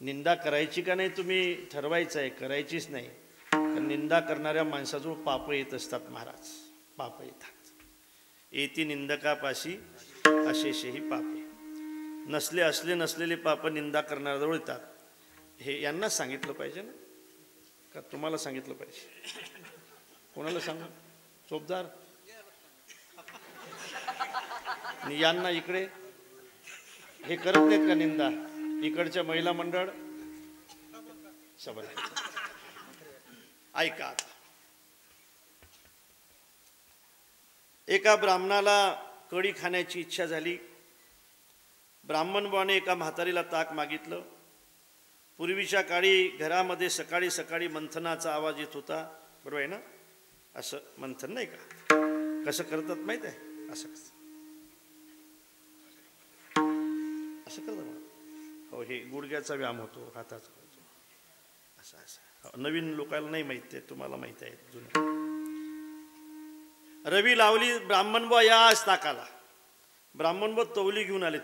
निंदा करायची का नाही तुम्ही ठरवायचं आहे, करायचीच नाही. कारण निंदा करणाऱ्या माणसाजवळ पाप येत असतात महाराज, पाप येतात. येती निंदकापाशी अशेषही पापे. नसले असले नसलेले पाप निंदा करणाऱ्याजवळ येतात. हे यांना सांगितलं पाहिजे ना, का तुम्हाला सांगितलं पाहिजे? कोणाला सांगा? चोपदार आणि यांना इकडे हे करत नाहीत का निंदा? इकडच्या महिला मंडळ सबर ऐका. एका ब्राह्मणाला कढी खाण्याची इच्छा झाली. ब्राह्मण बुवाने एका म्हातारीला ताक मागितलं. पूर्वीच्या काळी घरामध्ये सकाळी सकाळी मंथनाचा आवाज येत होता, बरोबर आहे ना? असं मंथन नाही का, कसं करतात माहित आहे? असं असं करतात. हो, हे गुडघ्याचा व्यायाम होतो, हाताचा होतो, असं असं. नवीन लोकांना नाही माहित आहे, तुम्हाला माहित आहे जुनं. रवी लावली. ब्राह्मण बुवा या आज ताकाला. ब्राह्मण बुवा तवली घेऊन आले.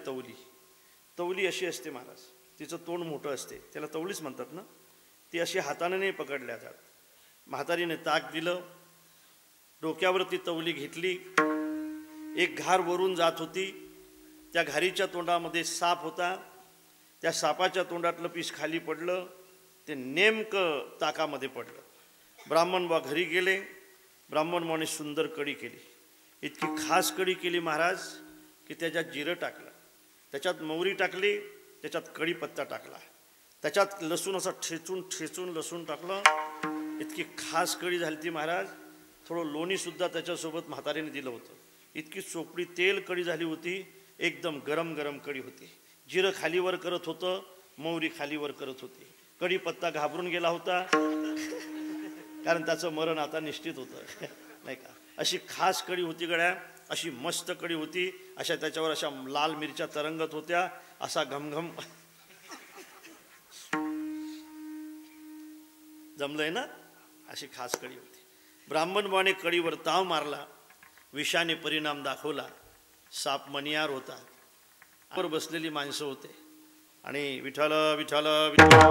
तवली अशी असते महाराज, तिचं तोंड मोठं असते, त्याला तवलीच म्हणतात ना. ती अशी हाताने नाही पकडल्या जात. म्हातारीने ताक दिलं, डोक्यावर ती तवली घेतली. एक घार वरून जात होती. त्या घारीच्या तोंडामध्ये साप होता. त्या सापाच्या तोंडातलं पीस खाली पडलं, ते नेमकं ताकामध्ये पडलं. ब्राह्मण बुवा घरी गेले. ब्राह्मण बुवाने सुंदर कढी केली. इतकी खास कढी केली महाराज की त्याच्यात जिरं टाकलं, त्याच्यात मोहरी टाकली, त्याच्यात कढीपत्ता टाकला, त्याच्यात लसूण असं ठेचून लसूण टाकलं. इतकी खास कढी झाली ती महाराज. थोडं लोणीसुद्धा त्याच्यासोबत म्हातारीने दिलं होतं. इतकी चोपडी तेल कढी झाली होती. एकदम गरम गरम कढी होती. जिरं खालीवर करत होतं, मोहरी खालीवर करत होती. कढीपत्ता घाबरून गेला होता, कारण त्याचं मरण आता निश्चित होतं, नाही का? अशी खास कढी होती गड्या, अशी मस्त कढी होती. अशा त्याच्यावर अशा लाल मिरच्या तरंगत होत्या. असा घमघम जमलंय ना, अशी खास कढी होती. ब्राह्मण बुवाने कढीवर ताव मारला. विषाने परिणाम दाखवला. साप मनियार होता. वर बसलेली माणसं होते आणि विठ्ठल विठ्ठल विठ्ठल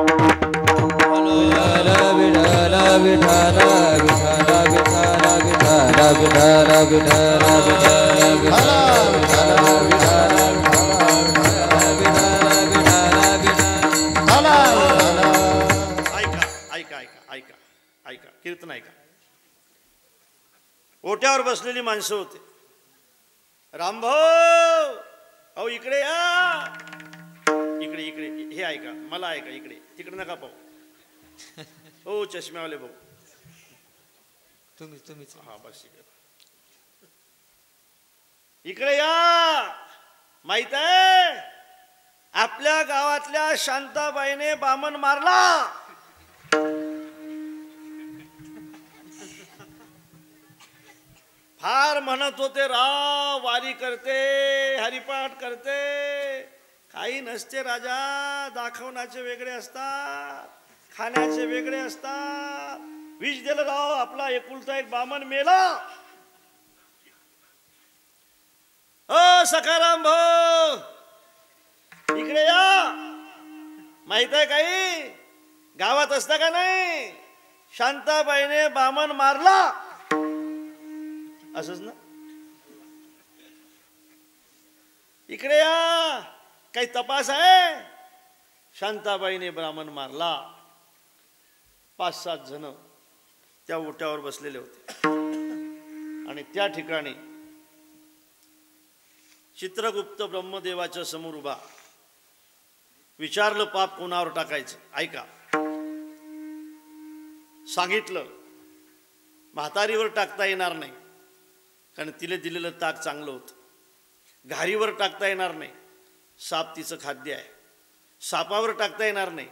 नाही का? ओट्यावर बसलेली माणसं होते. रामभाऊ अहो इकडे या, इकडे इकडे हे ऐका, मला ऐका, इकडे तिकडे नका पाहू. हो चष्म्यावाले भाऊ, तुम्हीच हा बस इकडे या. माहित आहे आपल्या गावातल्या शांताबाईने बामण मारला. फार म्हणत होते राव वारी करते, हरिपाठ करते. काही नसते राजा, दाखवण्याचे वेगळे असतात, खाण्याचे वेगळे असतात. विष दिलं राव, आपला एकुलता एक बामण मेला. ओ सखाराम भाऊ इकडे या. माहित आहे काही गावात असता का नाही, शांताबाईने बामण मारला असंच ना. इकडे या, काही तपास आहे. शांताबाईने ब्राह्मण मारला. 5-7 जण त्या ओट्यावर बसलेले होते आणि त्या ठिकाणी चित्रगुप्त ब्रह्मदेवाच्या समोर उभा. विचारलं पाप कोणावर टाकायचं. ऐका, सांगितलं म्हातारीवर टाकता येणार नाही, कारण तिला दिलेलं ताक चांगलं होतं. घारीवर टाकता येणार नाही, साप तिचं खाद्य आहे. सापावर टाकता येणार नाही,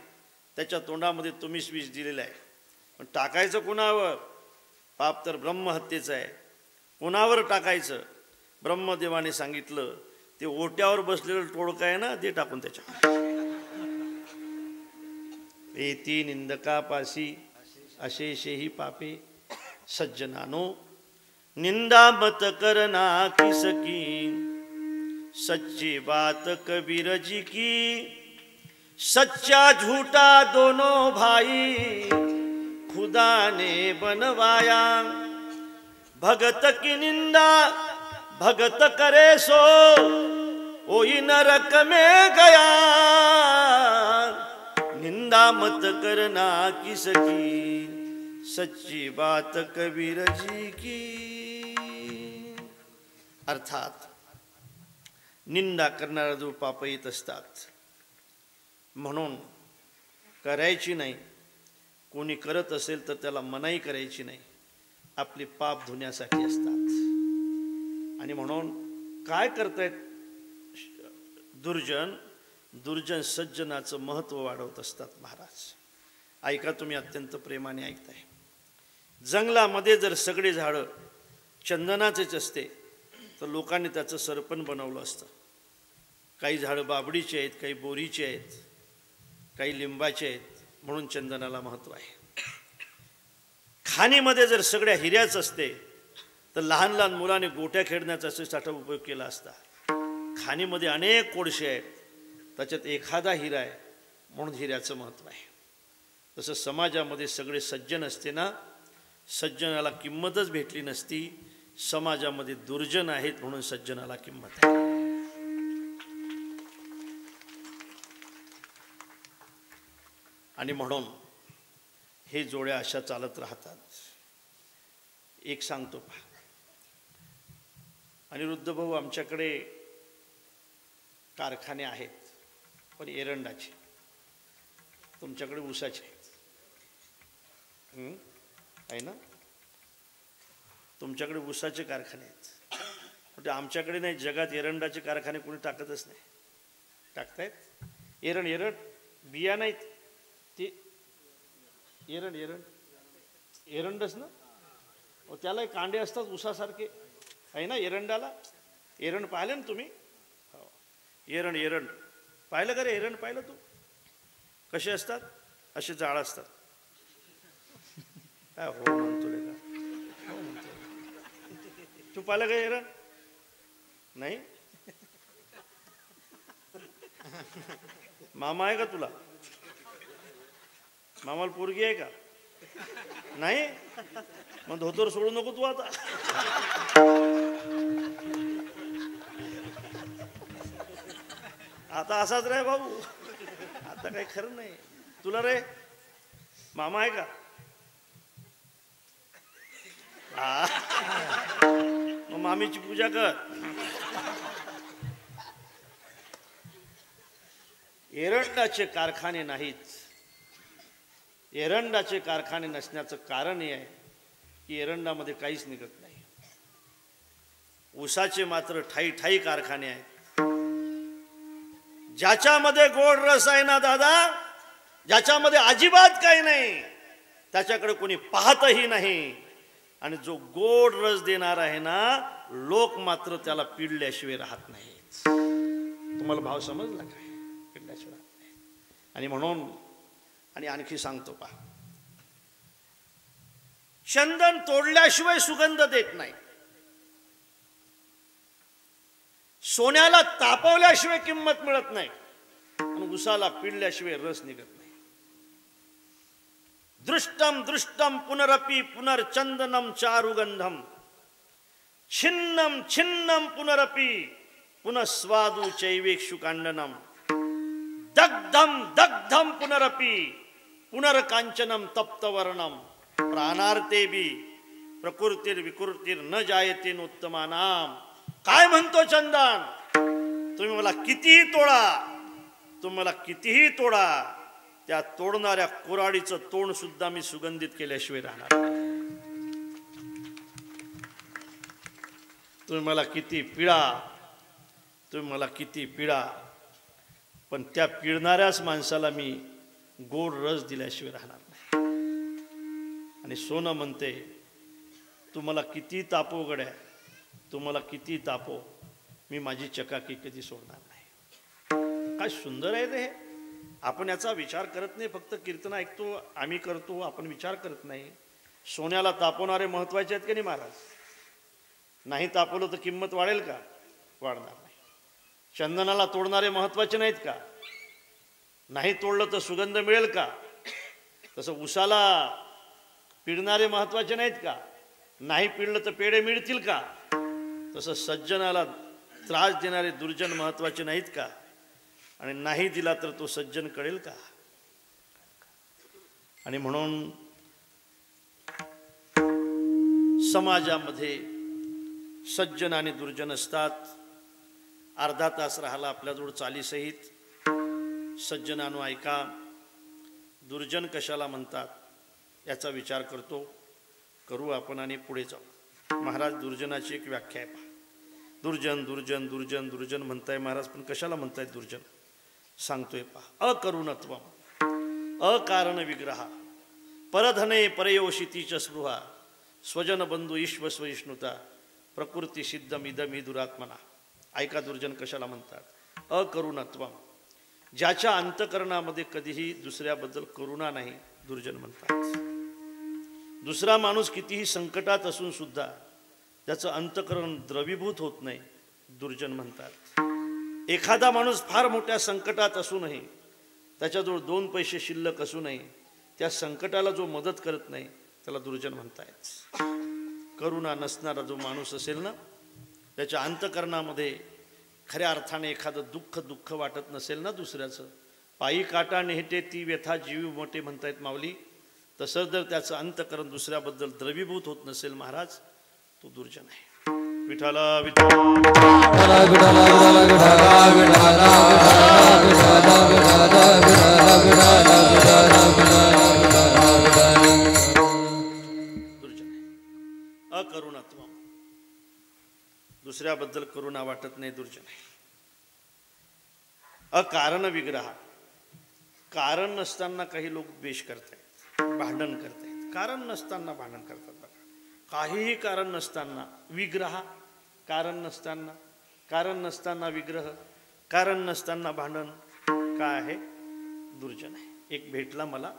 त्याच्या तोंडामध्ये तुम्हीच विष दिलेलं आहे. पण टाकायचं कोणावर? पाप तर ब्रह्महत्येचं आहे. कोणावर टाकायचं? ब्रह्मदेवाने सांगितलं ते ओट्यावर बसलेलं टोळकं आहे ना, ते टाकून त्याच्या. एती निंदकापासी अशेषेही पापे सज्जनानो निंदा मत करना किसकी. सच्ची बात कबीर जी की, सच्चा झूठा दोनों भाई खुदा ने बनवाया. भगत की निंदा भगत करे सो ओही नरक में गया. निंदा मत करना किसकी, सच्ची बात कबीर जी की. अर्थात निंदा करणारा जो पाप येत असतात, म्हणून करायची नाही. कोणी करत असेल तर त्याला मनाई करायची नाही. आपले पाप धुण्यासाठी असतात. आणि म्हणून काय करतायत दुर्जन? दुर्जन सज्जनाचं महत्त्व वाढवत असतात महाराज. ऐका, तुम्ही अत्यंत प्रेमाने ऐकताय. जंगलामध्ये जर सगळे झाडं चंदनाचेच असते तर लोकांनी त्याचं सरपण बनवलं असतं. काही झाडं बाबडीची आहेत, काही बोरीची आहेत, काही लिंबाचे आहेत, म्हणून चंदनाला महत्त्व आहे. खाणीमध्ये जर सगळ्या हिऱ्याच असते तर लहान लहान मुलाने गोट्या खेळण्याचा साठी उपयोग केला असता. खाणीमध्ये अनेक कोळशे आहेत, त्याच्यात एखादा हिरा आहे, म्हणून हिऱ्याचं महत्त्व आहे. तसं समाजामध्ये सगळे सज्जन असते ना, सज्जनाला किंमतच भेटली नसती. समाजामध्ये दुर्जन आहेत म्हणून सज्जनाला किंमत आहे. आणि म्हणून हे जोड्या अशा चालत राहतात. एक सांगतो पहा, अनिरुद्ध भाऊ, आमच्याकडे कारखाने आहेत पण एरंडाचे. तुमच्याकडे ऊसाचे आहे ना? तुमच्याकडे ऊसाचे कारखाने आहेत, म्हणजे आमच्याकडे नाही. जगात एरंडाचे कारखाने कोणी टाकतच नाही. टाकतायत एरंड बिया नाहीत, ते एरंडच ना. त्याला कांडे असतात ऊसासारखे, आहे ना एरंडाला. एरंड पाहिलं ना तुम्ही? हो, एरंड पाहिलं का रे? एरंड पाहिलं तू? कसे असतात? असे जाळ असतात. हो म्हणतो रे का? हो म्हणतो. तू पाहिलं का एरंड? नाही? मामा आहे का तुला? मामाला पोरगी आहे का? नाही? मग धोतर सोडू नको तू आता. आता असाच रे भाऊ, आता काही खरं नाही तुला रे. मामा आहे का? मग मामीची पूजा कर. एरंडाचे कारखाने नाहीत. एरंडाचे कारखाने नसण्याचं कारण हे आहे की एरंडामध्ये काहीच निघत नाही. ऊसाचे मात्र ठाई ठाई कारखाने आहेत. ज्याच्यामध्ये गोड रस आहे ना दादा, ज्याच्यामध्ये अजिबात काही नाही, त्याच्याकडे कोणी पाहतही नाही. आणि जो गोड रस देणार आहे ना, लोक मात्र त्याला पिडल्याशिवाय राहत नाहीत. तुम्हाला भाव समजला काय? पिडल्याशिवाय राहत नाही. आणि म्हणून आणि आणखी सांगतो पहा, चंदन तोडल्याशिवाय सुगंध देत नाही. सोन्याला तापवल्याशिवाय किंमत मिळत नाही. आणि उसाला पिळल्याशिवाय रस निघत नाही. दृष्टम दृष्टम पुनरपि पुनर्चंदनम चारुगंधम छिन्नम छिन्नम पुनरपि पुनस्वादु चैवेक्षु कांडनम दग्धम दग्धम पुनरपि पुनर्कांचनम तप्तवर्णम प्राणार्तेबी प्रकृतीर विकृतीर न जायते नोत्तमानाम. काय म्हणतो चंदन? तुम्ही मला कितीही तोडा, तुम्हाला कितीही तोडा, त्या तोडणाऱ्या कुऱ्हाडीचं तोंड सुद्धा मी सुगंधित केल्याशिवाय राहणार नाही. तुम्ही मला किती पिळा, तुम्ही मला किती पिळा, पण त्या पिळणाऱ्याच माणसाला मी गोड रस दिल्याशिवाय राहणार नाही. आणि सोनं म्हणते, तुम्हाला किती तापो गड्या, तुम्हाला किती तापो, मी माझी चकाकी कधी सोडणार नाही. काय सुंदर आहे रे. आपण याचा विचार करत नाही, फक्त कीर्तन ऐकतो, आम्ही करतो, आपण विचार करत नाही. सोन्याला तापवणारे महत्वाचे आहेत की नाही महाराज? नाही तापवलं तर किंमत वाढेल का? वाढणार नाही. चंदनाला तोडणारे महत्वाचे नाहीत का? नाही तोडलं तर सुगंध मिळेल का? तसं उसाला पिळणारे महत्वाचे नाहीत का? नाही पिळलं तर पेढे मिळतील का? तसं सज्जनाला त्रास देणारे दुर्जन महत्वाचे नाहीत का? आणि नाही दिला तर तो सज्जन कळेल का? आणि म्हणून समाजामध्ये सज्जन आणि दुर्जन असतात. अर्धा तास राहिला आपल्याजवळ चालीसहित. सज्जनानो ऐका, दुर्जन कशाला म्हणतात याचा विचार करू आपण आणि पुढे जाऊ. महाराज दुर्जनाची एक व्याख्या आहे पहा. दुर्जन दुर्जन दुर्जन दुर्जन म्हणताय महाराज, पण कशाला म्हणताय दुर्जन? सांगतोय पहा. अकरुणत्वम अकारण विग्रह परधने परयोषितीच स्पृहा स्वजन बंधू ईश्व स्वविष्णुता प्रकृती सिद्धम इदमी दुरात्मना. ऐका दुर्जन कशाला म्हणतात. अकरुणत्वम, ज्याच्या अंतकरणामध्ये कधीही दुसऱ्याबद्दल करुणा नाही, दुर्जन म्हणतात. दुसरा माणूस कितीही संकटात असून सुद्धा त्याचं अंतकरण द्रवीभूत होत नाही, दुर्जन म्हणतात. एखादा माणूस फार मोठ्या संकटात असूनही, त्याच्याजवळ 2 पैसे शिल्लक असूनही त्या संकटाला जो मदत करत नाही, त्याला दुर्जन म्हणतायत. करुणा नसणारा जो माणूस असेल ना, त्याच्या अंतकरणामध्ये खऱ्या अर्थाने एखादं दुःख वाटत नसेल ना दुसऱ्याचं, पायी काटा नेहते ती व्यथा जीव मोठे म्हणतायत माऊली, तसं जर त्याचं अंतकरण दुसऱ्याबद्दल द्रवीभूत होत नसेल महाराज, तो दुर्जन आहे. विठाला दुर्जन आहे. अकरुणत्व, दुसऱ्याबद्दल करुणा वाटत नाही, दुर्जन आहे. अकारण विग्रह, कारण नसताना काही लोक द्वेष करतायत, भांडण करतायत. कारण नसताना भांडण करतात बघा. काहीही कारण नसताना विग्रह, कारण नसताना, कारण नसताना विग्रह, कारण नसताना भांडण. काय आहे? दुर्जन आहे. एक भेटला मला,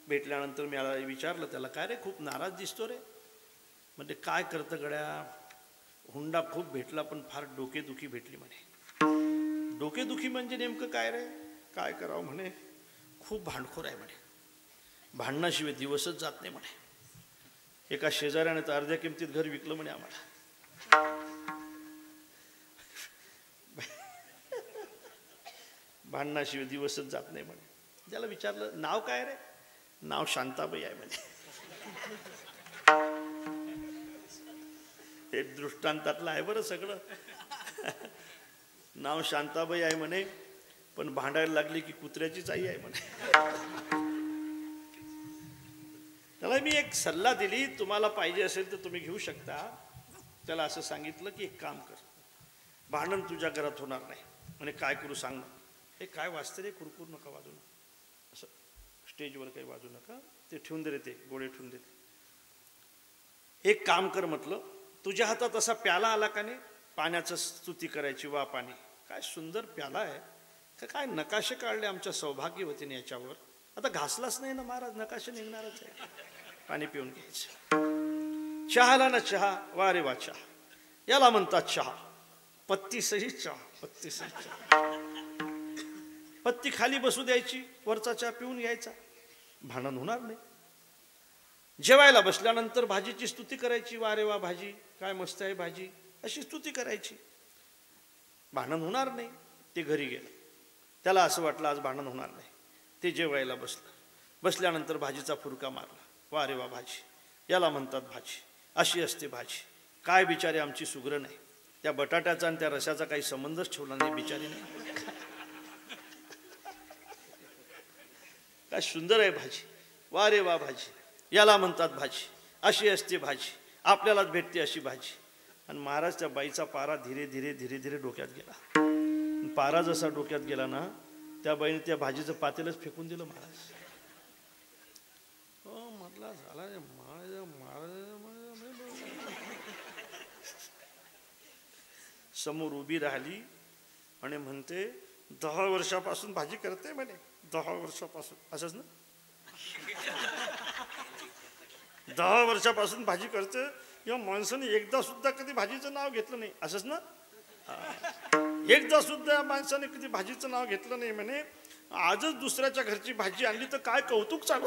भेटल्यानंतर मी विचारलं त्याला, काय रे खूप नाराज दिसतो रे. म्हणजे काय करतं गड्या, हुंडा खूप भेटला पण फार डोकेदुखी भेटली म्हणे. डोकेदुखी म्हणजे नेमकं काय रे? काय करावं म्हणे, खूप भांडखोर आहे म्हणे, भांडणाशिवाय दिवसच जात नाही म्हणे. एका शेजाऱ्याने तर अर्ध्या किमतीत घर विकलं म्हणे आम्हाला. भांडणाशिवाय दिवसच जात नाही म्हणे. त्याला विचारलं नाव काय रे? नाव शांताबाई आहे म्हणे. ते दृष्टांतातलं आहे बरं सगळं. नाव शांताबाई आहे म्हणे, पण भांडायला लागली की कुत्र्याचीच आई आहे म्हणे. त्याला मी एक सल्ला दिली, तुम्हाला पाहिजे असेल तर तुम्ही घेऊ शकता. त्याला असं सांगितलं की एक काम कर, भांडण तुझ्या घरात होणार नाही. म्हणे काय करू सांग ना. हे काय वाजते रे, कुरकुर नका वाजू ना, असं स्टेजवर काही वाजू नका, ते ठेवून दे रे, ते गोळे ठेवून दे. एक काम कर म्हटलं, तुझ्या हातात असा प्याला आला का नाही, पाण्याचं स्तुती करायची, वा पाणी काय सुंदर प्याला आहे, का काय नकाशे काढले आमच्या सौभाग्यवतीने याच्यावर. आता घासलाच नाही ना महाराज, नकाशे निघणारच आहे. पाणी पिऊन घ्यायचं. चहाला ना चहा, वा रे वा चहा, याला म्हणतात चहा. पत्ती सहित चहा, पत्ती सहित चहा. पत्ती खाली बसू द्यायची, वरचा चहा पिऊन घ्यायचा, भांडण होणार नाही. जेवायला बसल्यानंतर भाजीची स्तुती करायची, वा रे वा भाजी, काय मस्त आहे भाजी, अशी स्तुती करायची, भांडण होणार नाही. ते घरी गेलं, त्याला असं वाटलं आज भांडण होणार नाही. ते जेवायला बसलं, बसल्यानंतर भाजीचा फुरका मारला, वा रे वा भाजी, याला म्हणतात भाजी, अशी असते भाजी. काय बिचारी आमची सुगरण आहे, त्या बटाट्याचा आणि त्या रशाचा काही संबंधच ठेवला नाही बिचारी नाही. काय सुंदर आहे भाजी, वा रे वा भाजी, याला म्हणतात भाजी, अशी असते भाजी, आपल्यालाच भेटते अशी भाजी. आणि महाराज त्या बाईचा पारा धीरे धीरे धीरे धीरे डोक्यात गेला. पारा जसा डोक्यात गेला ना, त्या बाईने त्या भाजीचं पातेलच फेकून दिलं महाराज. म्हटला झाला समोर उभी राहिली आणि म्हणते 10 वर्षापासून भाजी करते म्हणे, 10 वर्षापासून. असंच ना, 10 वर्षापासून भाजी करते. या माणसाने एकदा सुद्धा कधी भाजीचं नाव घेतलं नाही. असंच ना, एकदा सुद्धा या माणसाने कधी भाजीचं नाव घेतलं नाही म्हणे. आजच दुसऱ्याच्या घरची भाजी आणली तर काय कौतुक चालू.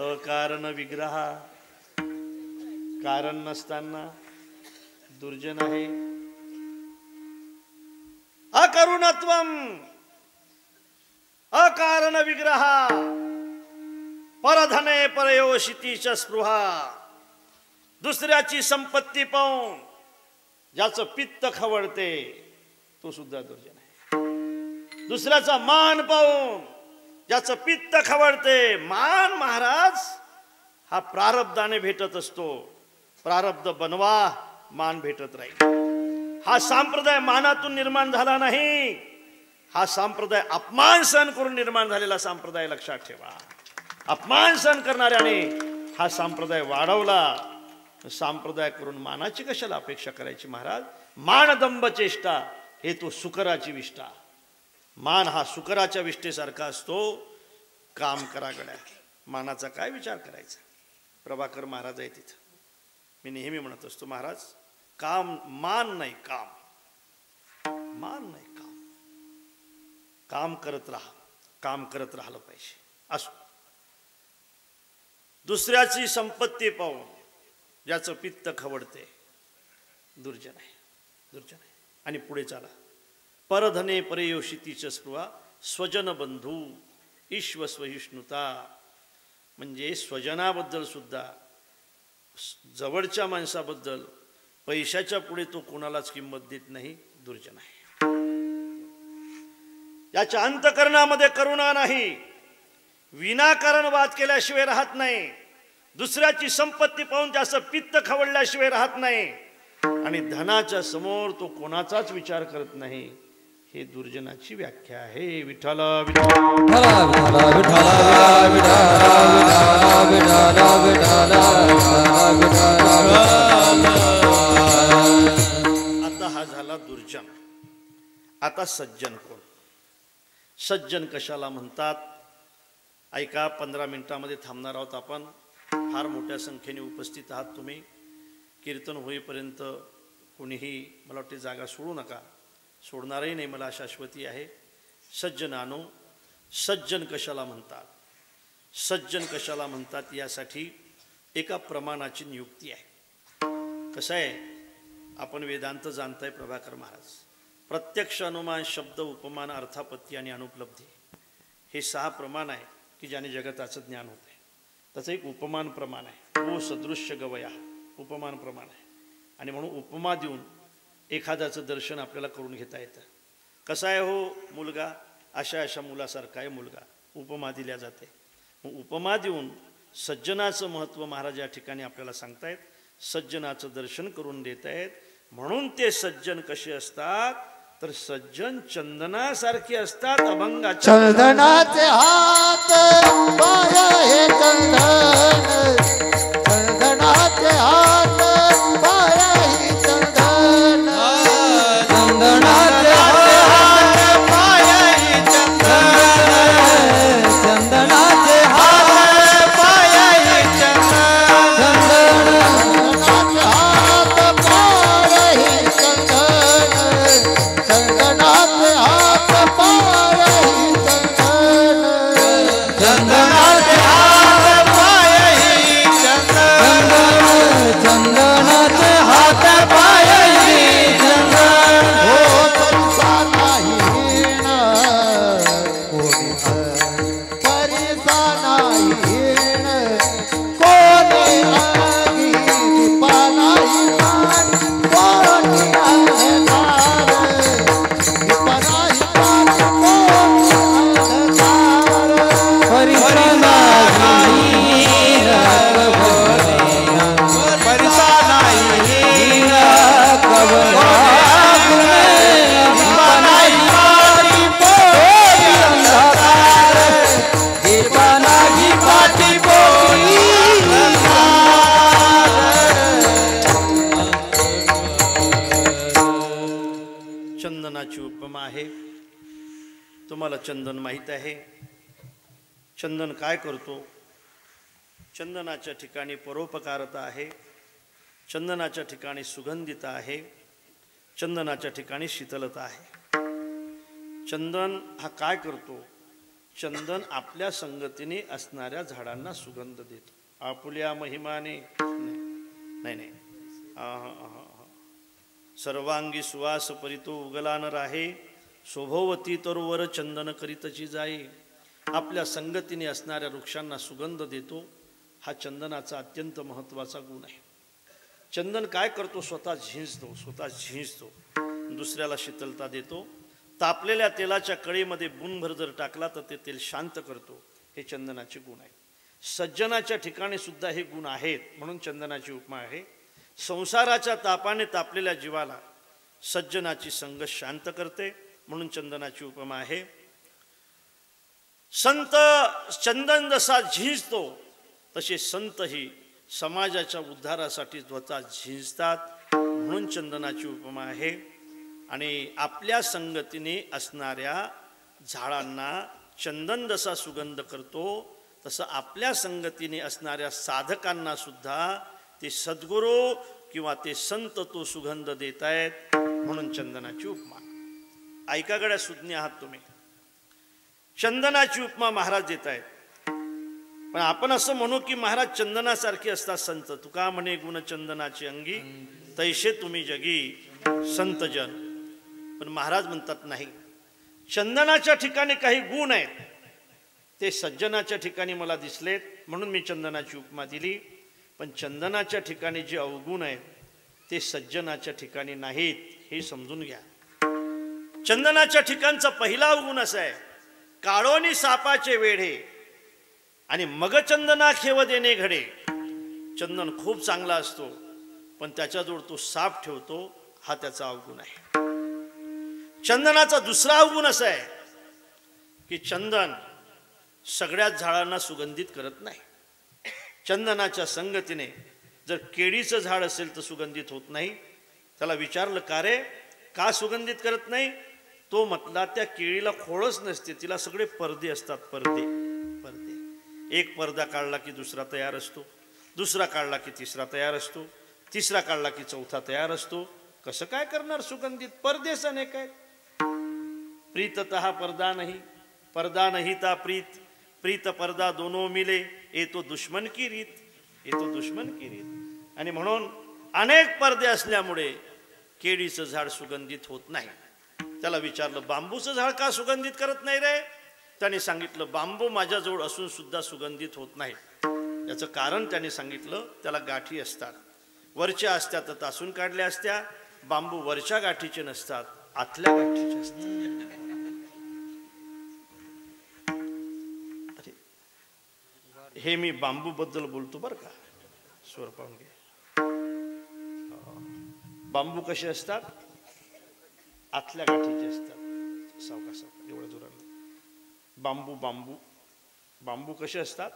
अकारण विग्रह, कारण नसताना दुर्जन आहे. अकरुणत्वम अकारण विग्रह, परधने परयोषितीच स्पृहा. दुसऱ्याची संपत्ती पाहून ज्याचं पित्त खवळते तो सुद्धा दुर्जन आहे. दुसऱ्याचा मान पाहून ज्याचं पित्त खवळते. मान महाराज हा प्रारब्धाने भेटत असतो. प्रारब्ध बनवा, मान भेटत राहील. हा संप्रदाय मानातून निर्माण झाला नाही, हा संप्रदाय अपमान सहन करून निर्माण झालेला संप्रदाय. लक्षात ठेवा, अपमान सहन करणाऱ्याने हा संप्रदाय वाढवला. संप्रदाय करून मानाची कशाला अपेक्षा करायची महाराज. मानदंब चेष्टा हे तो सुकराची विष्ठा. मान हा सुकराच्या विष्ठेसारखा असतो. काम करा गड्या, मानाचा काय विचार करायचा. प्रभाकर महाराज आहे तिथं. मी नेहमी म्हणत असतो महाराज, काम मान नाही, काम मान नाही, काम. काम करत राहा, काम करत राहिलं पाहिजे. असो, दुसऱ्याची संपत्ती पाहून ज्याचं पित्त खवडते दुर्जन आहे, दुर्जन आहे. आणि पुढे चाला. परधने परयोषितीच स्पृहा, स्वजन बंधू ईश्व सहिष्णुता. म्हणजे स्वजनाबद्दल सुद्धा, जवळच्या माणसाबद्दल पैशाच्या पुढे तो कोणालाच किंमत देत नाही, दुर्जन आहे. याच्या अंतकरणामध्ये करुणा नाही, विनाकारण वाद केल्याशिवाय राहत नाही, दुसऱ्याची संपत्ती पाहून त्याचं पित्त खवळल्याशिवाय राहत नाही, आणि धनाच्या समोर तो कोणाचाच विचार करत नाही. हे दुर्जनाची व्याख्या आहे. विठ्ठल आता हा झाला दुर्जन. आता सज्जन कोण? सज्जन कशाला म्हणतात ऐका. 15 मिनिटांमध्ये थांबणार आहोत आपण. फार मोठ्या संख्येने उपस्थित आहात तुम्ही. कीर्तन होईपर्यंत कोणीही मला वाटते जागा सोडू नका. सोडणारही नाही, मला शाश्वती आहे. सज्जनानो, सज्जन कशाला म्हणतात, सज्जन कशाला म्हणतात यासाठी एका प्रमाणाची नियुक्ती आहे. कसं आहे, आपण वेदांत जाणताय प्रभाकर महाराज. प्रत्यक्ष अनुमान, शब्द, उपमान, अर्थापत्ती आणि अनुपलब्धी हे 6 प्रमाण आहे की ज्याने जगताचं ज्ञान होते. त्याचं एक उपमान प्रमाण आहे. ओ सदृश्य गवया उपमान प्रमाण आहे. आणि म्हणून उपमा देऊन एखाद्याचं दर्शन आपल्याला करून घेता येतं. कसा आहे हो मुलगा, अशा अशा मुलासारखा आहे मुलगा, उपमा दिल्या जाते. मग उपमा देऊन सज्जनाचं महत्त्व महाराज या ठिकाणी आपल्याला सांगतायत. सज्जनाचं दर्शन करून देत आहेत. म्हणून ते सज्जन कसे असतात तर सज्जन चंदनासारखे असतात. अभंगाच्या चंदनाचे हात पाय हे चंदन, चंदनाचे हात पाय हे चंदन, चंदनाचे हात पाय हे चंदन, चंदनाचे हात पाय हे चंदन, चंदनाचे हात पाय हे चंदन, चंदनाचे हात पाय हे चंदन, चंदनाचे हात पाय हे चंदन, चंदनाचे हात पाय हे चंदन. हो परिसा नाही कोणी परिसा नाही कोणी आगी दीपा नाही कोणी अंधकार, दीपा नाही कोणी अंधकार, परिसा नाही परिसा नाही कवला दीपा नाही कोणी अंधकार, दीपा नाही कोणी चंदनाची उपमा आहे. तुम्हाला चंदन माहीत आहे. चंदन काय करतो? चंदनाच्या ठिकाणी परोपकारता आहे. चंदनाच्या ठिकाणी सुगंधिता आहे. चंदनाच्या ठिकाणी शीतलता आहे. चंदन हा काय करतो? चंदन आपल्या संगतीने असणाऱ्या झाडांना सुगंध देतो. आपुल्या महिमाने नाही नाही सर्वांगी सुवास परितो उगला न राहे, शोभवती तरुवर चंदन करीतची जाई. आपल्या संगतीने असणाऱ्या वृक्षांना सुगंध देतो. हा चंदनाचा अत्यंत महत्त्वाचा गुण आहे. चंदन काय करतो? स्वतः झिंजतो, दुसऱ्याला शीतलता देतो. तापलेल्या तेलाच्या कढईमध्ये बुनभर जर टाकला तर ते तेल शांत करतो. हे चंदनाचे गुण आहे. सज्जनाच्या ठिकाणी सुद्धा हे गुण आहेत. म्हणून चंदनाची उपमा आहे. संसाराच्या तापाने तापलेल्या जीवाला सज्जनाची संगत शांत करते. म्हणून चंदनाची उपमा आहे. संत चंदन जसा झिंजतो तसे संतही समाजाच्या उद्धारासाठी स्वतः झिंजतात. म्हणून चंदनाची उपमा आहे. आणि आपल्या संगतीने असणाऱ्या झाडांना चंदन जसा सुगंध करतो तसं आपल्या संगतीने असणाऱ्या साधकांना सुद्धा ते सद्गुरू किंवा ते संत तो सुगंध देत आहेत. म्हणून चंदनाची उपमा. ऐका गड्या सुज्ञ आहात तुम्ही. चंदनाची उपमा महाराज देत आहेत. पण आपण असं म्हणू की महाराज चंदनासारखे असतात संत. तुका म्हणे गुण चंदनाची अंगी, तैसे तुम्ही जगी संतजन. पण महाराज म्हणतात नाही, चंदनाच्या ठिकाणी काही गुण आहेत ते सज्जनाच्या ठिकाणी मला दिसलेत म्हणून मी चंदनाची उपमा दिली. पण चंदनाच्या ठिकाणी जे अवगुण आहेत ते सज्जनाच्या ठिकाणी नाहीत, हे समजून घ्या. चंदनाच्या ठिकाणचा पहिला अवगुण असा आहे, काळोनी सापाचे वेढे आणि मग चंदना खेव देणे घडे. चंदन खूप चांगला असतो पण त्याच्याजवळ तो साप ठेवतो, हा त्याचा अवगुण आहे. चंदनाचा दुसरा अवगुण असा आहे की चंदन सगळ्याच झाडांना सुगंधित करत नाही. चंदनाच्या संगतीने जर केळीचं झाड असेल तर सुगंधित होत नाही. त्याला विचारलं का रे, का सुगंधित करत नाही? तो म्हटला त्या केळीला खोळच नसते, तिला सगळे पडदे असतात. पडदे. एक पडदा काढला की दुसरा तयार असतो, दुसरा काढला की तिसरा तयार असतो, तिसरा काढला की चौथा तयार असतो. कसं काय करणार सुगंधित? पडदेच अनेक आहेत. प्रीततः पर्दा नहीं, पर्दा नहीं ता प्रीत, प्रीत पर्दा दोनों मिले, ये तो दुश्मन की रीत, ये तो दुश्मन की रीत. आणि म्हणून अनेक पडदे असल्यामुळे केळीचं झाड सुगंधित होत नाही. त्याला विचारलं बांबूचं झाड का सुगंधित करत नाही रे? त्यांनी सांगितलं बांबू माझ्याजवळ असून सुद्धा सुगंधित होत नाही. याचं कारण त्यांनी सांगितलं, त्याला गाठी असतात, वरच्या असत्या तर तासून काढल्या असत्या. बांबू वरच्या गाठीचे नसतात, आतल्या गाठीचे असतात. हे मी बांबू बद्दल बोलतो बरं का, स्वर पाहून घे. बांबू कसे असतात? आतल्या गाठीचे असतात. सावका सावका एवढं जोरानं. बांबू बांबू बांबू कसे असतात?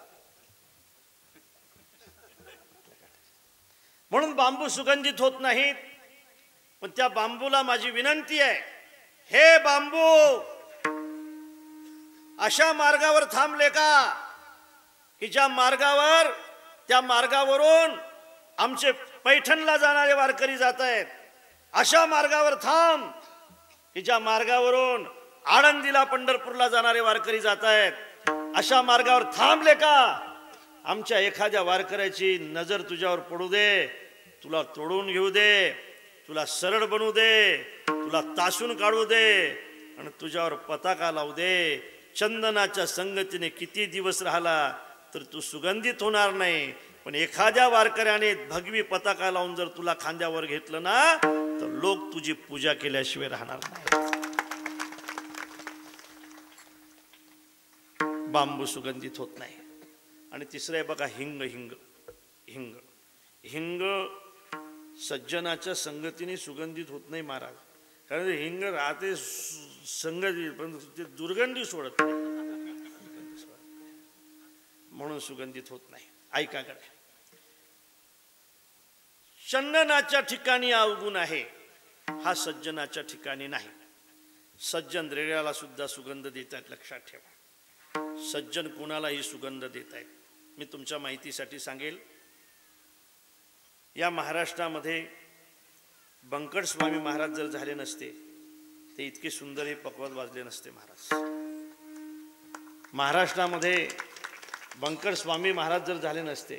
म्हणून बांबू सुगंधित होत नाहीत. पण त्या बांबूला माझी विनंती आहे, हे बांबू अशा मार्गावर थांबले का की ज्या मार्गावर, त्या मार्गावरून आमचे पैठणला जाणारे वारकरी जात आहेत. अशा मार्गावर थांब की ज्या मार्गावरून आळंदीला पंढरपूरला जाणारे वारकरी जात आहेत. अशा मार्गावर थांबले का आमच्या एखाद्या वारकऱ्याची नजर तुझ्यावर पडू दे, तुला तोडून घेऊ दे, तुला सरळ बनवू दे, तुला तासून काढू दे आणि तुझ्यावर पताका लावू दे. चंदनाच्या संगतीने किती दिवस राहिला तर तू सुगंधित होणार नाही. पण एखाद्या वारकऱ्याने भगवी पताका लावून जर तुला खांद्यावर घेतलं ना तर लोक तुझी पूजा केल्याशिवाय राहणार नाही. बांबू सुगंधित होत नाही. आणि तिसरं आहे बघा, हिंग. हिंग हिंग हिंग सज्जनाच्या संगतीने सुगंधित होत नाही महाराज. कारण हिंग राहते संगती पण ते दुर्गंधी सोडत नाही, म्हणून सुगंधित होत नाही. ऐकाकडे चंदनाच्या ठिकाणी अवगुण आहे, हा सज्जनाच्या ठिकाणी नाही. सज्जन रेड्याला सुद्धा सुगंध देत आहेत, लक्षात ठेवा. सज्जन कुणालाही सुगंध देत आहेत. मी तुमच्या माहितीसाठी सांगेल, या महाराष्ट्रामध्ये बंकट स्वामी महाराज जर झाले नसते ते इतके सुंदर हे पकवाद वाजले नसते महाराज. महाराष्ट्रामध्ये बंकट स्वामी महाराज जर झाले नसते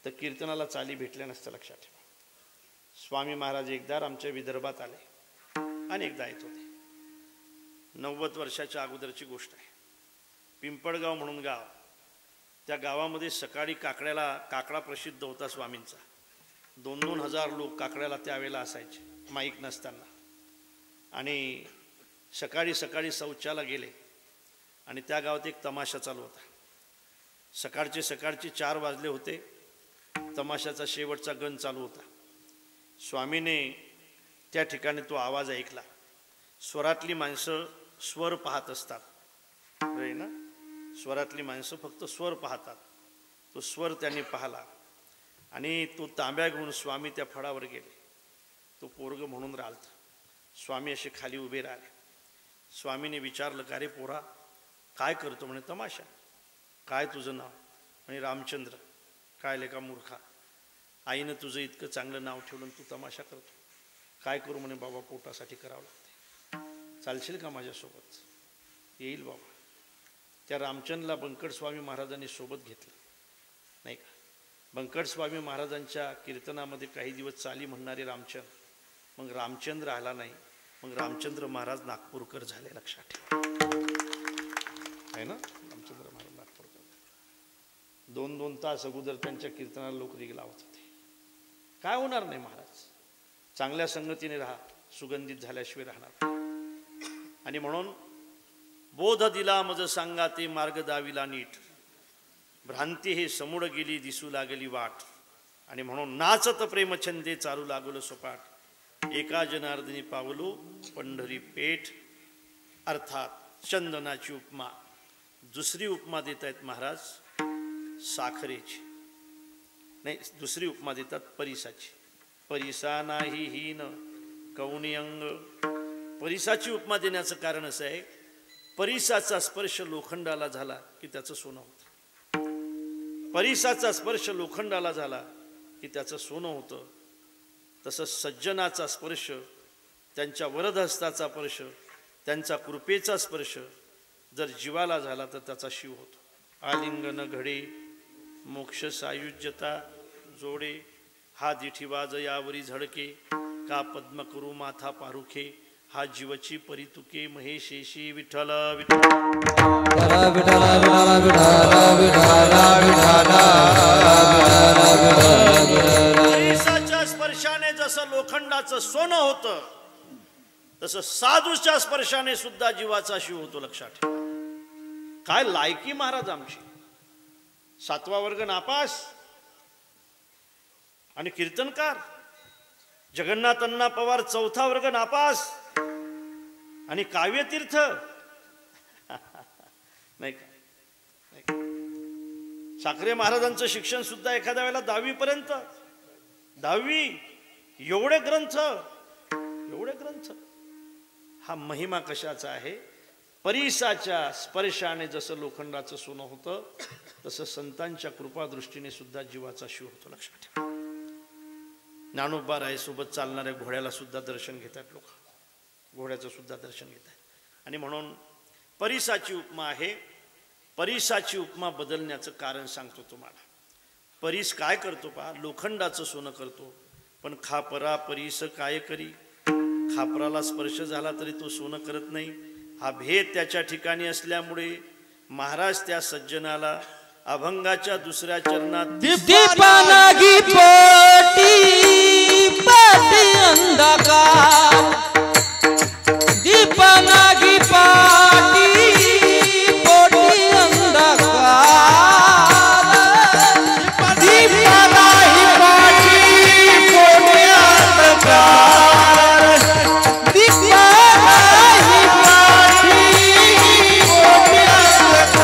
तर कीर्तनाला चाली भेटल्या नसत्या, लक्षात ठेवा. स्वामी महाराज एकदा आमच्या विदर्भात आले, अनेकदा येत होते. 90 वर्षाच्या अगोदरची गोष्ट आहे. पिंपळगाव म्हणून गाव, त्या गावामध्ये सकाळी काकडा प्रसिद्ध होता स्वामींचा. 2-2 हजार लोक काकड्याला त्यावेळेला असायचे, माईक नसताना. आणि सकाळी सकाळी शौचाला गेले आणि त्या गावात एक तमाशा चालू होता. सकाळचे 4 वाजले होते, तमाशाचा शेवटचा गण चालू होता. स्वामीने त्या ठिकाणी तो आवाज ऐकला. स्वरातली माणसं स्वर पाहत असतात ना, स्वरातली माणसं फक्त स्वर पाहतात. तो स्वर त्यांनी पाहला आणि तो तांब्या घेऊन स्वामी त्या फळावर गेले. तो पोरग म्हणून राहिलता. स्वामी असे खाली उभे राहिले. स्वामीने विचारलं, का रे पोरा काय करतो? म्हणे तमाशा. काय तुझं नाव? म्हणे रामचंद्र. काय लेका मूर्खा, आईनं तुझं इतकं चांगलं नाव ठेवलं तू तमाशा करतो. काय करू? म्हणे बाबा पोटासाठी करावं लागते, चालशील का माझ्यासोबत? येईल बाबा. त्या रामचंद्रला बंकट स्वामी महाराजांनी सोबत घेतलं नाही का. बंकट स्वामी महाराजांच्या कीर्तनामध्ये काही दिवस चाली म्हणणारे रामचंद्र, मग रामचंद्र आला नाही, मग रामचंद्र महाराज नागपूरकर झाले, लक्षात ठेवा. आहे ना, रामचंद्र महाराज नागपूरकर. 2-2 तास अगोदर त्यांच्या कीर्तनाला लोक रिग लावत होते. काय होणार नाही महाराज, चांगल्या संगतीने राहा, सुगंधित झाल्याशिवाय राहणार. आणि म्हणून बोध दिला मज सांगा ते मार्ग दाविला नीट, भ्रांती हे समोर गेली दिसू लागली वाट. आणि म्हणून नाचत प्रेमछंदे चालू लागलो सपाट, एका जनार्दनी पावलो पंढरी पेठ. अर्थात चंदनाची उपमा. दुसरी उपमा देत आहेत महाराज साखरेची, नाही दुसरी उपमा देतात परिसाची. परिसा नाही हीन कौणी अंग. परिसाची उपमा देण्याचं कारण असं आहे, परिसाचा स्पर्श लोखंडाला झाला की त्याचं सोनं होतं. परिसाचा स्पर्श लोखंडाला झाला की त्याचं सोनं होतं. तसं सज्जनाचा स्पर्श, त्यांच्या वरदहस्ताचा स्पर्श, त्यांचा कृपेचा स्पर्श जर जीवाला झाला तर त्याचा शिव होतो. आलिंगन घडे मोक्ष सायुज्यता जोडे, हा दिठीवाज यावरी झडके, का पद्म करू माथा पारुखे, हा जीवची परितुके महेशेशी विठ्ठल विठ्ठल. परिसाच्या स्पर्शाने जसं लोखंडाचं सोनं होतं तसं साधूच्या स्पर्शाने सुद्धा जीवाचा शिव होतो. लक्षात ठेवा. काय लायकी महाराज आमची. 7वा वर्ग नापास आणि कीर्तनकार. जगन्नाथ अण्णा पवार 4था वर्ग नापास आणि काव्यतीर्थ नाही का. साखरे महाराजांचं शिक्षण सुद्धा एखाद्या वेळेला 10वी पर्यंत. 10वी. एवढे ग्रंथ. हा महिमा कशाचा आहे. परिसाच्या स्पर्शाने जसं लोखंडाचं सोनं होतं तसं संतांच्या कृपादृष्टीने सुद्धा जीवाचा शिव होतो. लक्षात ठेवा. ज्ञानोबा राय सोबत चालणाऱ्या घोड्याला सुद्धा दर्शन घेतात लोक. घोड्याचं सुद्धा दर्शन घेतात. आणि म्हणून परिसाची उपमा आहे. परिसाची उपमा बदलण्याचं कारण सांगतो तुम्हाला. परिस काय करतो पहा. लोखंडाचं सोनं करतो. पण खापरा परिस काय करी. खापराला स्पर्श झाला तरी तो सोनं करत नाही. हा भेद त्याच्या ठिकाणी असल्यामुळे महाराज त्या सज्जनाला अभंगाच्या 2ऱ्या चरणात दीपानागी पोटी पाटी अंधकार. दीपानागी पाटी पोटी अंधकार. दीपानागी पाटी पोटी अंधकार. दीपानागी पाटी पोटी अंधकार.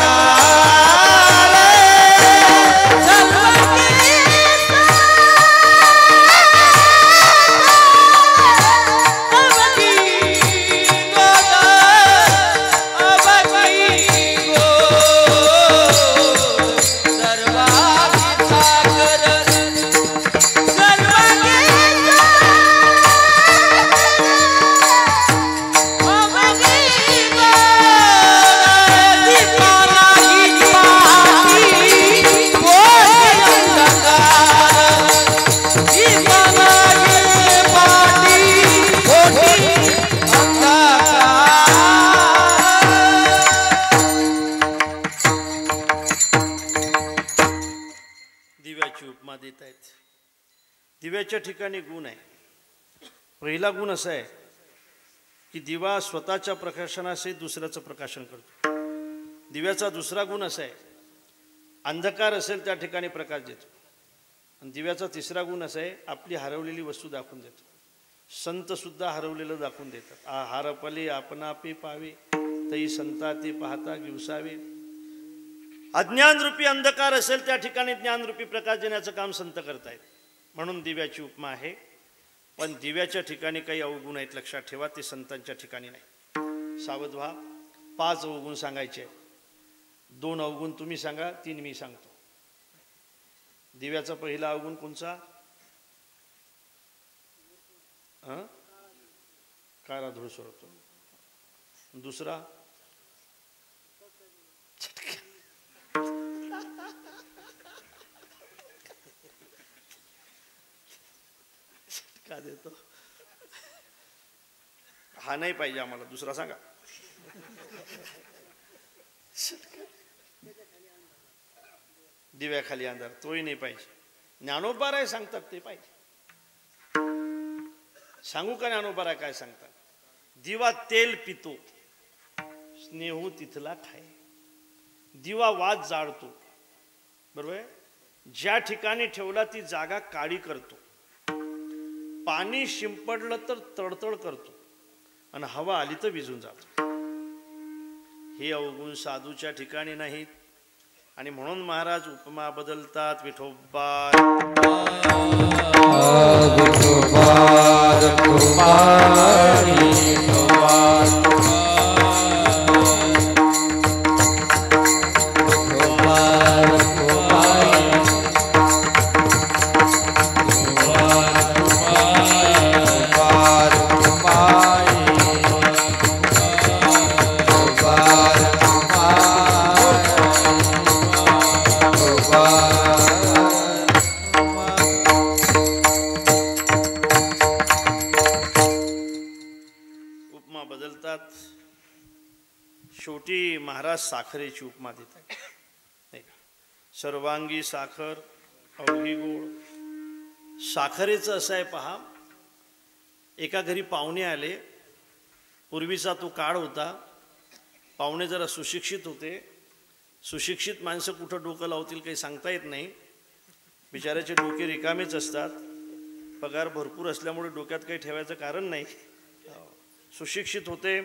दिव्याच्या ठिकाणी गुण आहे. पहिला गुण असा आहे की दिवा स्वतःच्या प्रकाशनासहित दुसऱ्याचं प्रकाशन करतो. दिव्याचा दुसरा गुण असा आहे अंधकार असेल त्या ठिकाणी प्रकाश देतो. आणि दिव्याचा तिसरा गुण असा आहे आपली हरवलेली वस्तू दाखवून देतो. संत सुद्धा हरवलेलं दाखवून देतात. हारपले आपण आपे पावे तई संता ते पाहता दिवसावे. अज्ञानरूपी अंधकार असेल त्या ठिकाणी ज्ञानरूपी प्रकाश देण्याचं काम संत करतायत. म्हणून दिव्याची उपमा आहे. पण दिव्याच्या ठिकाणी काही अवगुण आहेत. लक्षात ठेवा. ते संतांच्या ठिकाणी नाही. सावध व्हा. 5 अवगुण सांगायचे. 2 अवगुण तुम्ही सांगा. 3 मी सांगतो. दिव्याचा पहिला अवगुण कोणचा. काळा धूळ सोडतो. दुसरा का देतो. हा नाही पाहिजे आम्हाला. दुसरा सांगा. दिव्याखाली अंधार. तोही नाही पाहिजे. ज्ञानोबा राय सांगतात ते पाहिजे. सांगू का ज्ञानोबा राय काय सांगतात. दिवा तेल पितो स्नेहू तिथला खाय. दिवा वाद जाळतो. बरोबर आहे. ज्या ठिकाणी ठेवला ती जागा काळी करतो. पाणी शिंपडलं तर तडतड करतो आणि हवा आली तर विझून जातो. हे अवगुण साधूच्या ठिकाणी नाहीत. आणि म्हणून महाराज उपमा बदलतात. विठोबा शेवटी महाराज साखरेची उपमा देत आहे, नाही का? सर्वांगी साखर अवघी गोड. साखरेचं असं आहे पहा, एका घरी पाहुणे आले. पूर्वीचा तो काळ होता, पाहुणे जरा सुशिक्षित होते. सुशिक्षित माणसं कुठं डोकं लावतील काही सांगता येत नाही. बिचाऱ्याचे डोके रिकामेच असतात. पगार भरपूर असल्यामुळे डोक्यात काही ठेवायचं कारण नाही. सुशिक्षित होते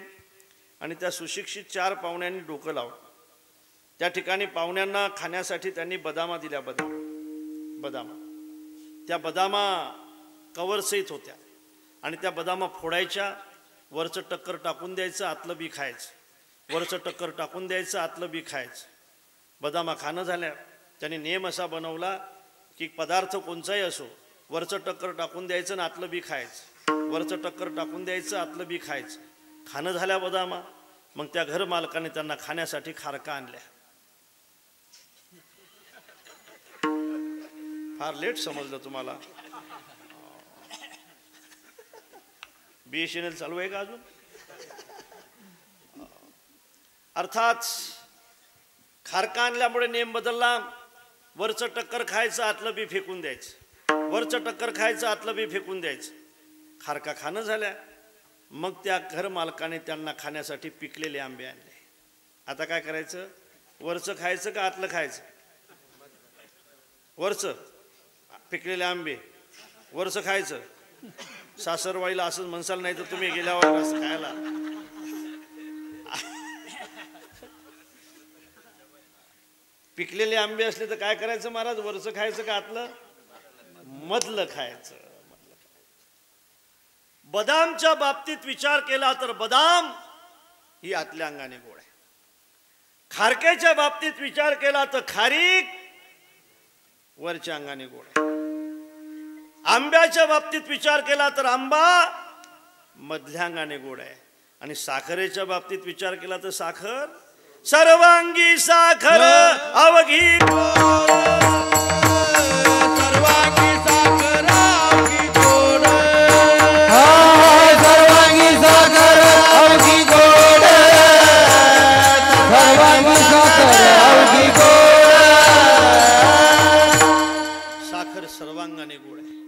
आणि त्या सुशिक्षित 4 पाहुण्यांनी डोकं लावलं. त्या ठिकाणी पाहुण्यांना खाण्यासाठी त्यांनी बदामा दिल्या. बदामा त्या बदामा कवरसहित होत्या आणि त्या बदामा फोडायच्या, वरचं टक्कर टाकून द्यायचं, आतलं बी खायचं. वरचं टक्कर टाकून द्यायचं, आतलं बी खायचं. बदामा खाणं झाल्या. त्याने नियम असा बनवला की पदार्थ कोणचाही असो, वरचं टक्कर टाकून द्यायचं आणि आतलं बी खायचं. वरचं टक्कर टाकून द्यायचं, आतलं बी खायचं. खाणं झाल्या बदामा. मग त्या घर मालकाने त्यांना खाण्यासाठी खारका आणल्या. फार लेट समजलं तुम्हाला. BSNL चालू आहे का अजून? अर्थात खारका आणल्यामुळे नियम बदलला. वरचं टक्कर खायचं, आतलं बी फेकून द्यायचं. वरचं टक्कर खायचं, आतलं बी फेकून द्यायचं. खारका खाणं झाल्या. मग त्या घर मालकाने त्यांना खाण्यासाठी पिकलेले आंबे आणले. आता काय करायचं? वरचं खायचं का आतलं खायचं? वरचं. पिकलेले आंबे वरचं खायचं. सासरवाईला असंच म्हणसाल, नाही तर तुम्ही गेल्यावर असं खायला. पिकलेले आंबे असले तर काय करायचं महाराज? वरचं खायचं का आतलं? मधलं खायचं. बदामच्या बाबतीत विचार केला तर बदाम ही आतल्या अंगाने गोड आहे. खारक्याच्या बाबतीत विचार केला तर खारीक वरच्या अंगाने गोड आहे. आंब्याच्या बाबतीत विचार केला तर आंबा मधल्या अंगाने गोड आहे. आणि साखरेच्या बाबतीत विचार केला तर साखर सर्वांगी साखर अवघी गोड. सर्वांगी साखर अवघी गोड. सर्वांगी साखर अवघी गोड. सर्वांगी साखर अवघी गोड. साखर सर्वांगाने गोड आहे.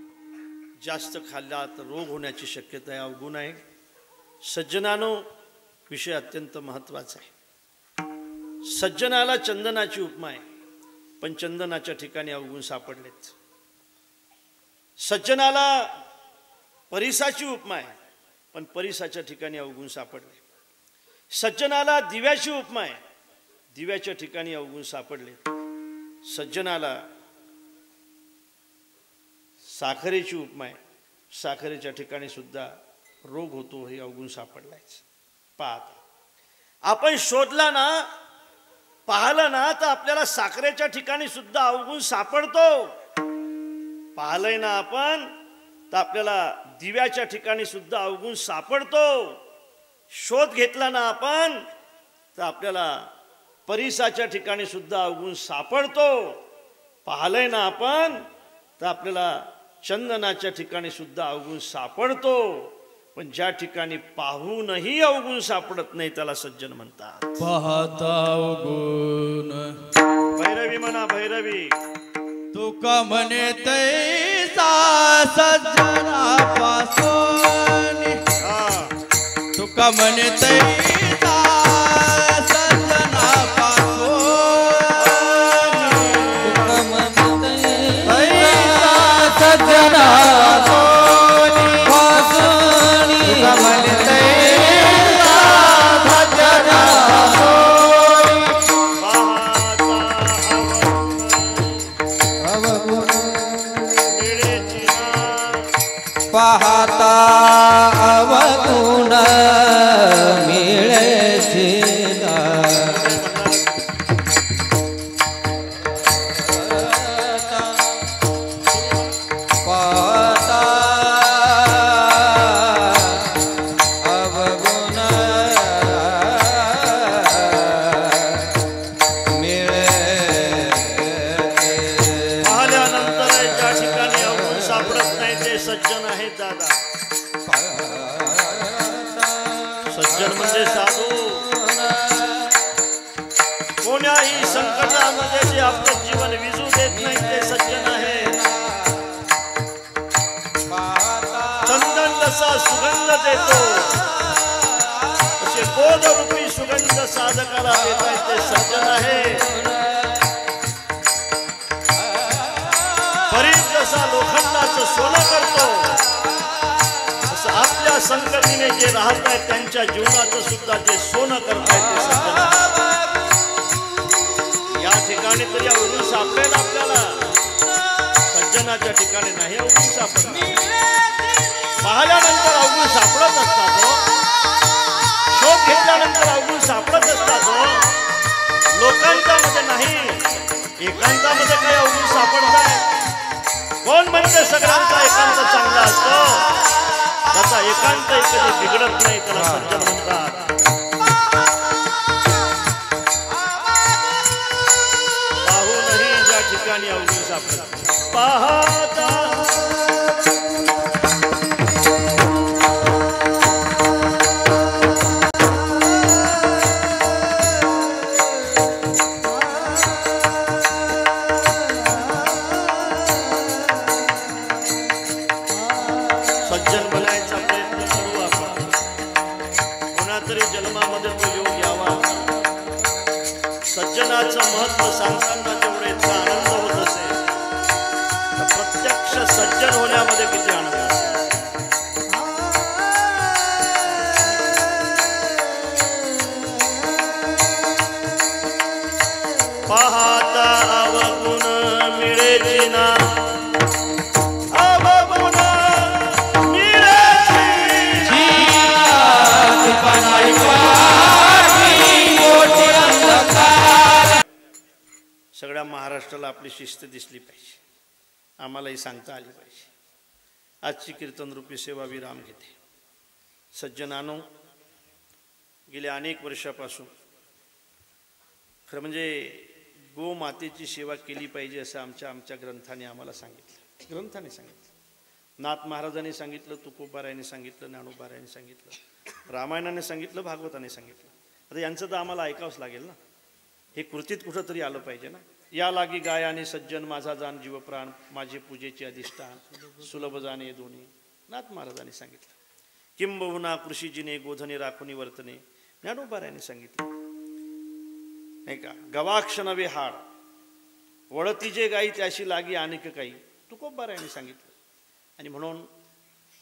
जास्त खाल्ला तर रोग होण्याची शक्यता आहे, अवगुण आहे. सज्जनानो, विषय अत्यंत महत्त्वाचा आहे. सज्जनाला चंदनाची उपमा आहे, पण चंदनाच्या ठिकाणी अवगुण सापडलेत. सज्जनाला परिसाची उपमा आहे, पण परिसाच्या ठिकाणी अवगुण सापडले. सज्जनाला दिव्याची उपमा आहे, दिव्याच्या ठिकाणी अवगुण सापडले. सज्जनाला साखरेची उपमा आहे, साखरेच्या ठिकाणी सुद्धा रोग होतो, हे अवगुण सापडलायच. पाहता आपण शोधला ना, पाहिलं ना, तर आपल्याला साखरेच्या ठिकाणी सुद्धा अवगुण सापडतो. पाहिलंय ना आपण, तर आपल्याला दिव्याच्या ठिकाणी सुद्धा अवगुण सापडतो. शोध घेतला ना आपण, तर आपल्याला परिसाच्या ठिकाणी सुद्धा अवगुण सापडतो. पाहिलंय ना आपण, तर आपल्याला चंदनाच्या ठिकाणी सुद्धा अवगुण सापडतो. पण ज्या ठिकाणी पाहूनही अवगुण सापडत नाही त्याला सज्जन म्हणतात. पाहता अवगुण भैरवी म्हणा, भैरवी. तुका म्हणे तैसा सज्जनापासून. तुका म्हणे तैसा सज्जनापासून. तुका म्हणे तैसा सज्जनापासून. पाहता अवगुण मिळेची ना. पाहता अवगुण मिळे. पाहिल्यानंतर ज्या ठिकाणी अवगुण सापडत नाही ते सज्जन आहेत दादा. सज्जन म्हणजे साधू. कोण्याही संकटामध्ये जे आपलं जीवन विजू देत नाही ते सज्जन आहे. चंदन जसा सुगंध देतो तसे बोधरूपी सुगंध साधकाला देता ते सज्जन आहे. परीत जसा लोखंडाचं सोनं करतो तसं आपल्या संगतीने जे राहत आहेत त्यांच्या जीवनाचं सुद्धा जे सोनं करतायत ते सज्जन आहे. या ठिकाणी तरी अवगुण सापडेल आपल्याला, सज्जनाच्या ठिकाणी नाही अवगुण सापडणार. पाहिल्यानंतर अवगुण सापडत असतात हो, शोध घेतल्यानंतर अवगुण सापडत असतात हो. लोकांच्या मध्ये नाही, एकांतामध्ये काही अवगुण सापडताय. कोण म्हणते सगळ्यांचा एकांत चांगला असतो? त्याचा एकांत कधी बिघडत नाही, त्याला सज्जन म्हणतात. पाहूनही ज्या ठिकाणी अवगुण सापडतात पाहता सज्जन बनायचा प्रयत्न करू आपण. कोणातरी जन्मामध्ये तो योग यावा. सज्जनाचं महत्व सांगताना जेवढे इतका आनंद होत असेल तर प्रत्यक्ष सज्जन होण्यामध्ये किती आनंद असेल. पाहता अवगुण मिळेची ना, सगळ्या महाराष्ट्राला आपली शिस्त दिसली पाहिजे, आम्हालाही सांगता आली पाहिजे. आजची कीर्तनरूपी सेवा विराम घेते. सज्जनानो, गेल्या अनेक वर्षापासून खरं म्हणजे गोमातेची सेवा केली पाहिजे असं आमच्या ग्रंथाने आम्हाला सांगितलं. ग्रंथाने सांगितलं, नाथ महाराजांनी सांगितलं, तुकोबारायांनी सांगितलं, ज्ञानोबारायांनी सांगितलं, रामायणाने सांगितलं, भागवताने सांगितलं. आता यांचं तर आम्हाला ऐकावंच लागेल ना. हे कृतीत कुठंतरी आलं पाहिजे ना. या लागी गायाने सज्जन माझा जाण जीवप्राण, माझे पूजेचे अधिष्ठान, सुलभ जाणे दोन्ही, नाथ महाराजांनी सांगितलं. किंबहुना कृषीजीने गोधने राखुनी वर्तने, ज्ञानोबारायांनी सांगितलं नाही का. गवाक्ष नवे हाड, वळती जे गाई त्याशी लागी अनेक काही, तुकोबारायांनी सांगितलं. आणि म्हणून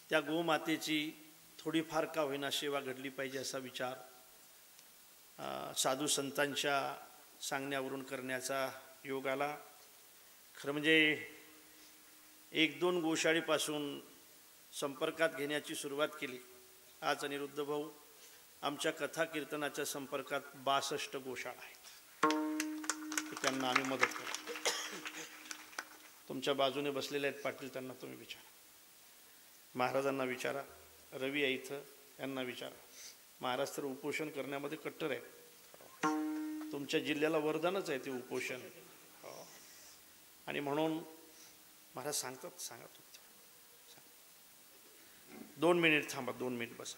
त्या गोमातेची थोडीफार का होईना सेवा घडली पाहिजे असा विचार साधू संतांच्या सांगण्यावरून करण्याचा योग आला. खरं म्हणजे 1-2 गोशाळीपासून संपर्कात घेण्याची सुरुवात केली. आज अनिरुद्ध भाऊ आमच्या कथा कीर्तनाच्या संपर्कात 62 गोशाळा आहेत. त्यांना आम्ही मदत करतो. तुमच्या बाजूने बसलेले आहेत पाटील, त्यांना तुम्ही विचारा, महाराजांना विचारा, रवी आहे इथं, यांना विचारा. महाराज तर उपोषण करण्यामध्ये कट्टर आहे. तुमच्या जिल्ह्याला वरदानच आहे ते उपोषण. आणि म्हणून महाराज सांगतात, सांगा तुम्ही 2 मिनिट थांबा, 2 मिनिट बसा.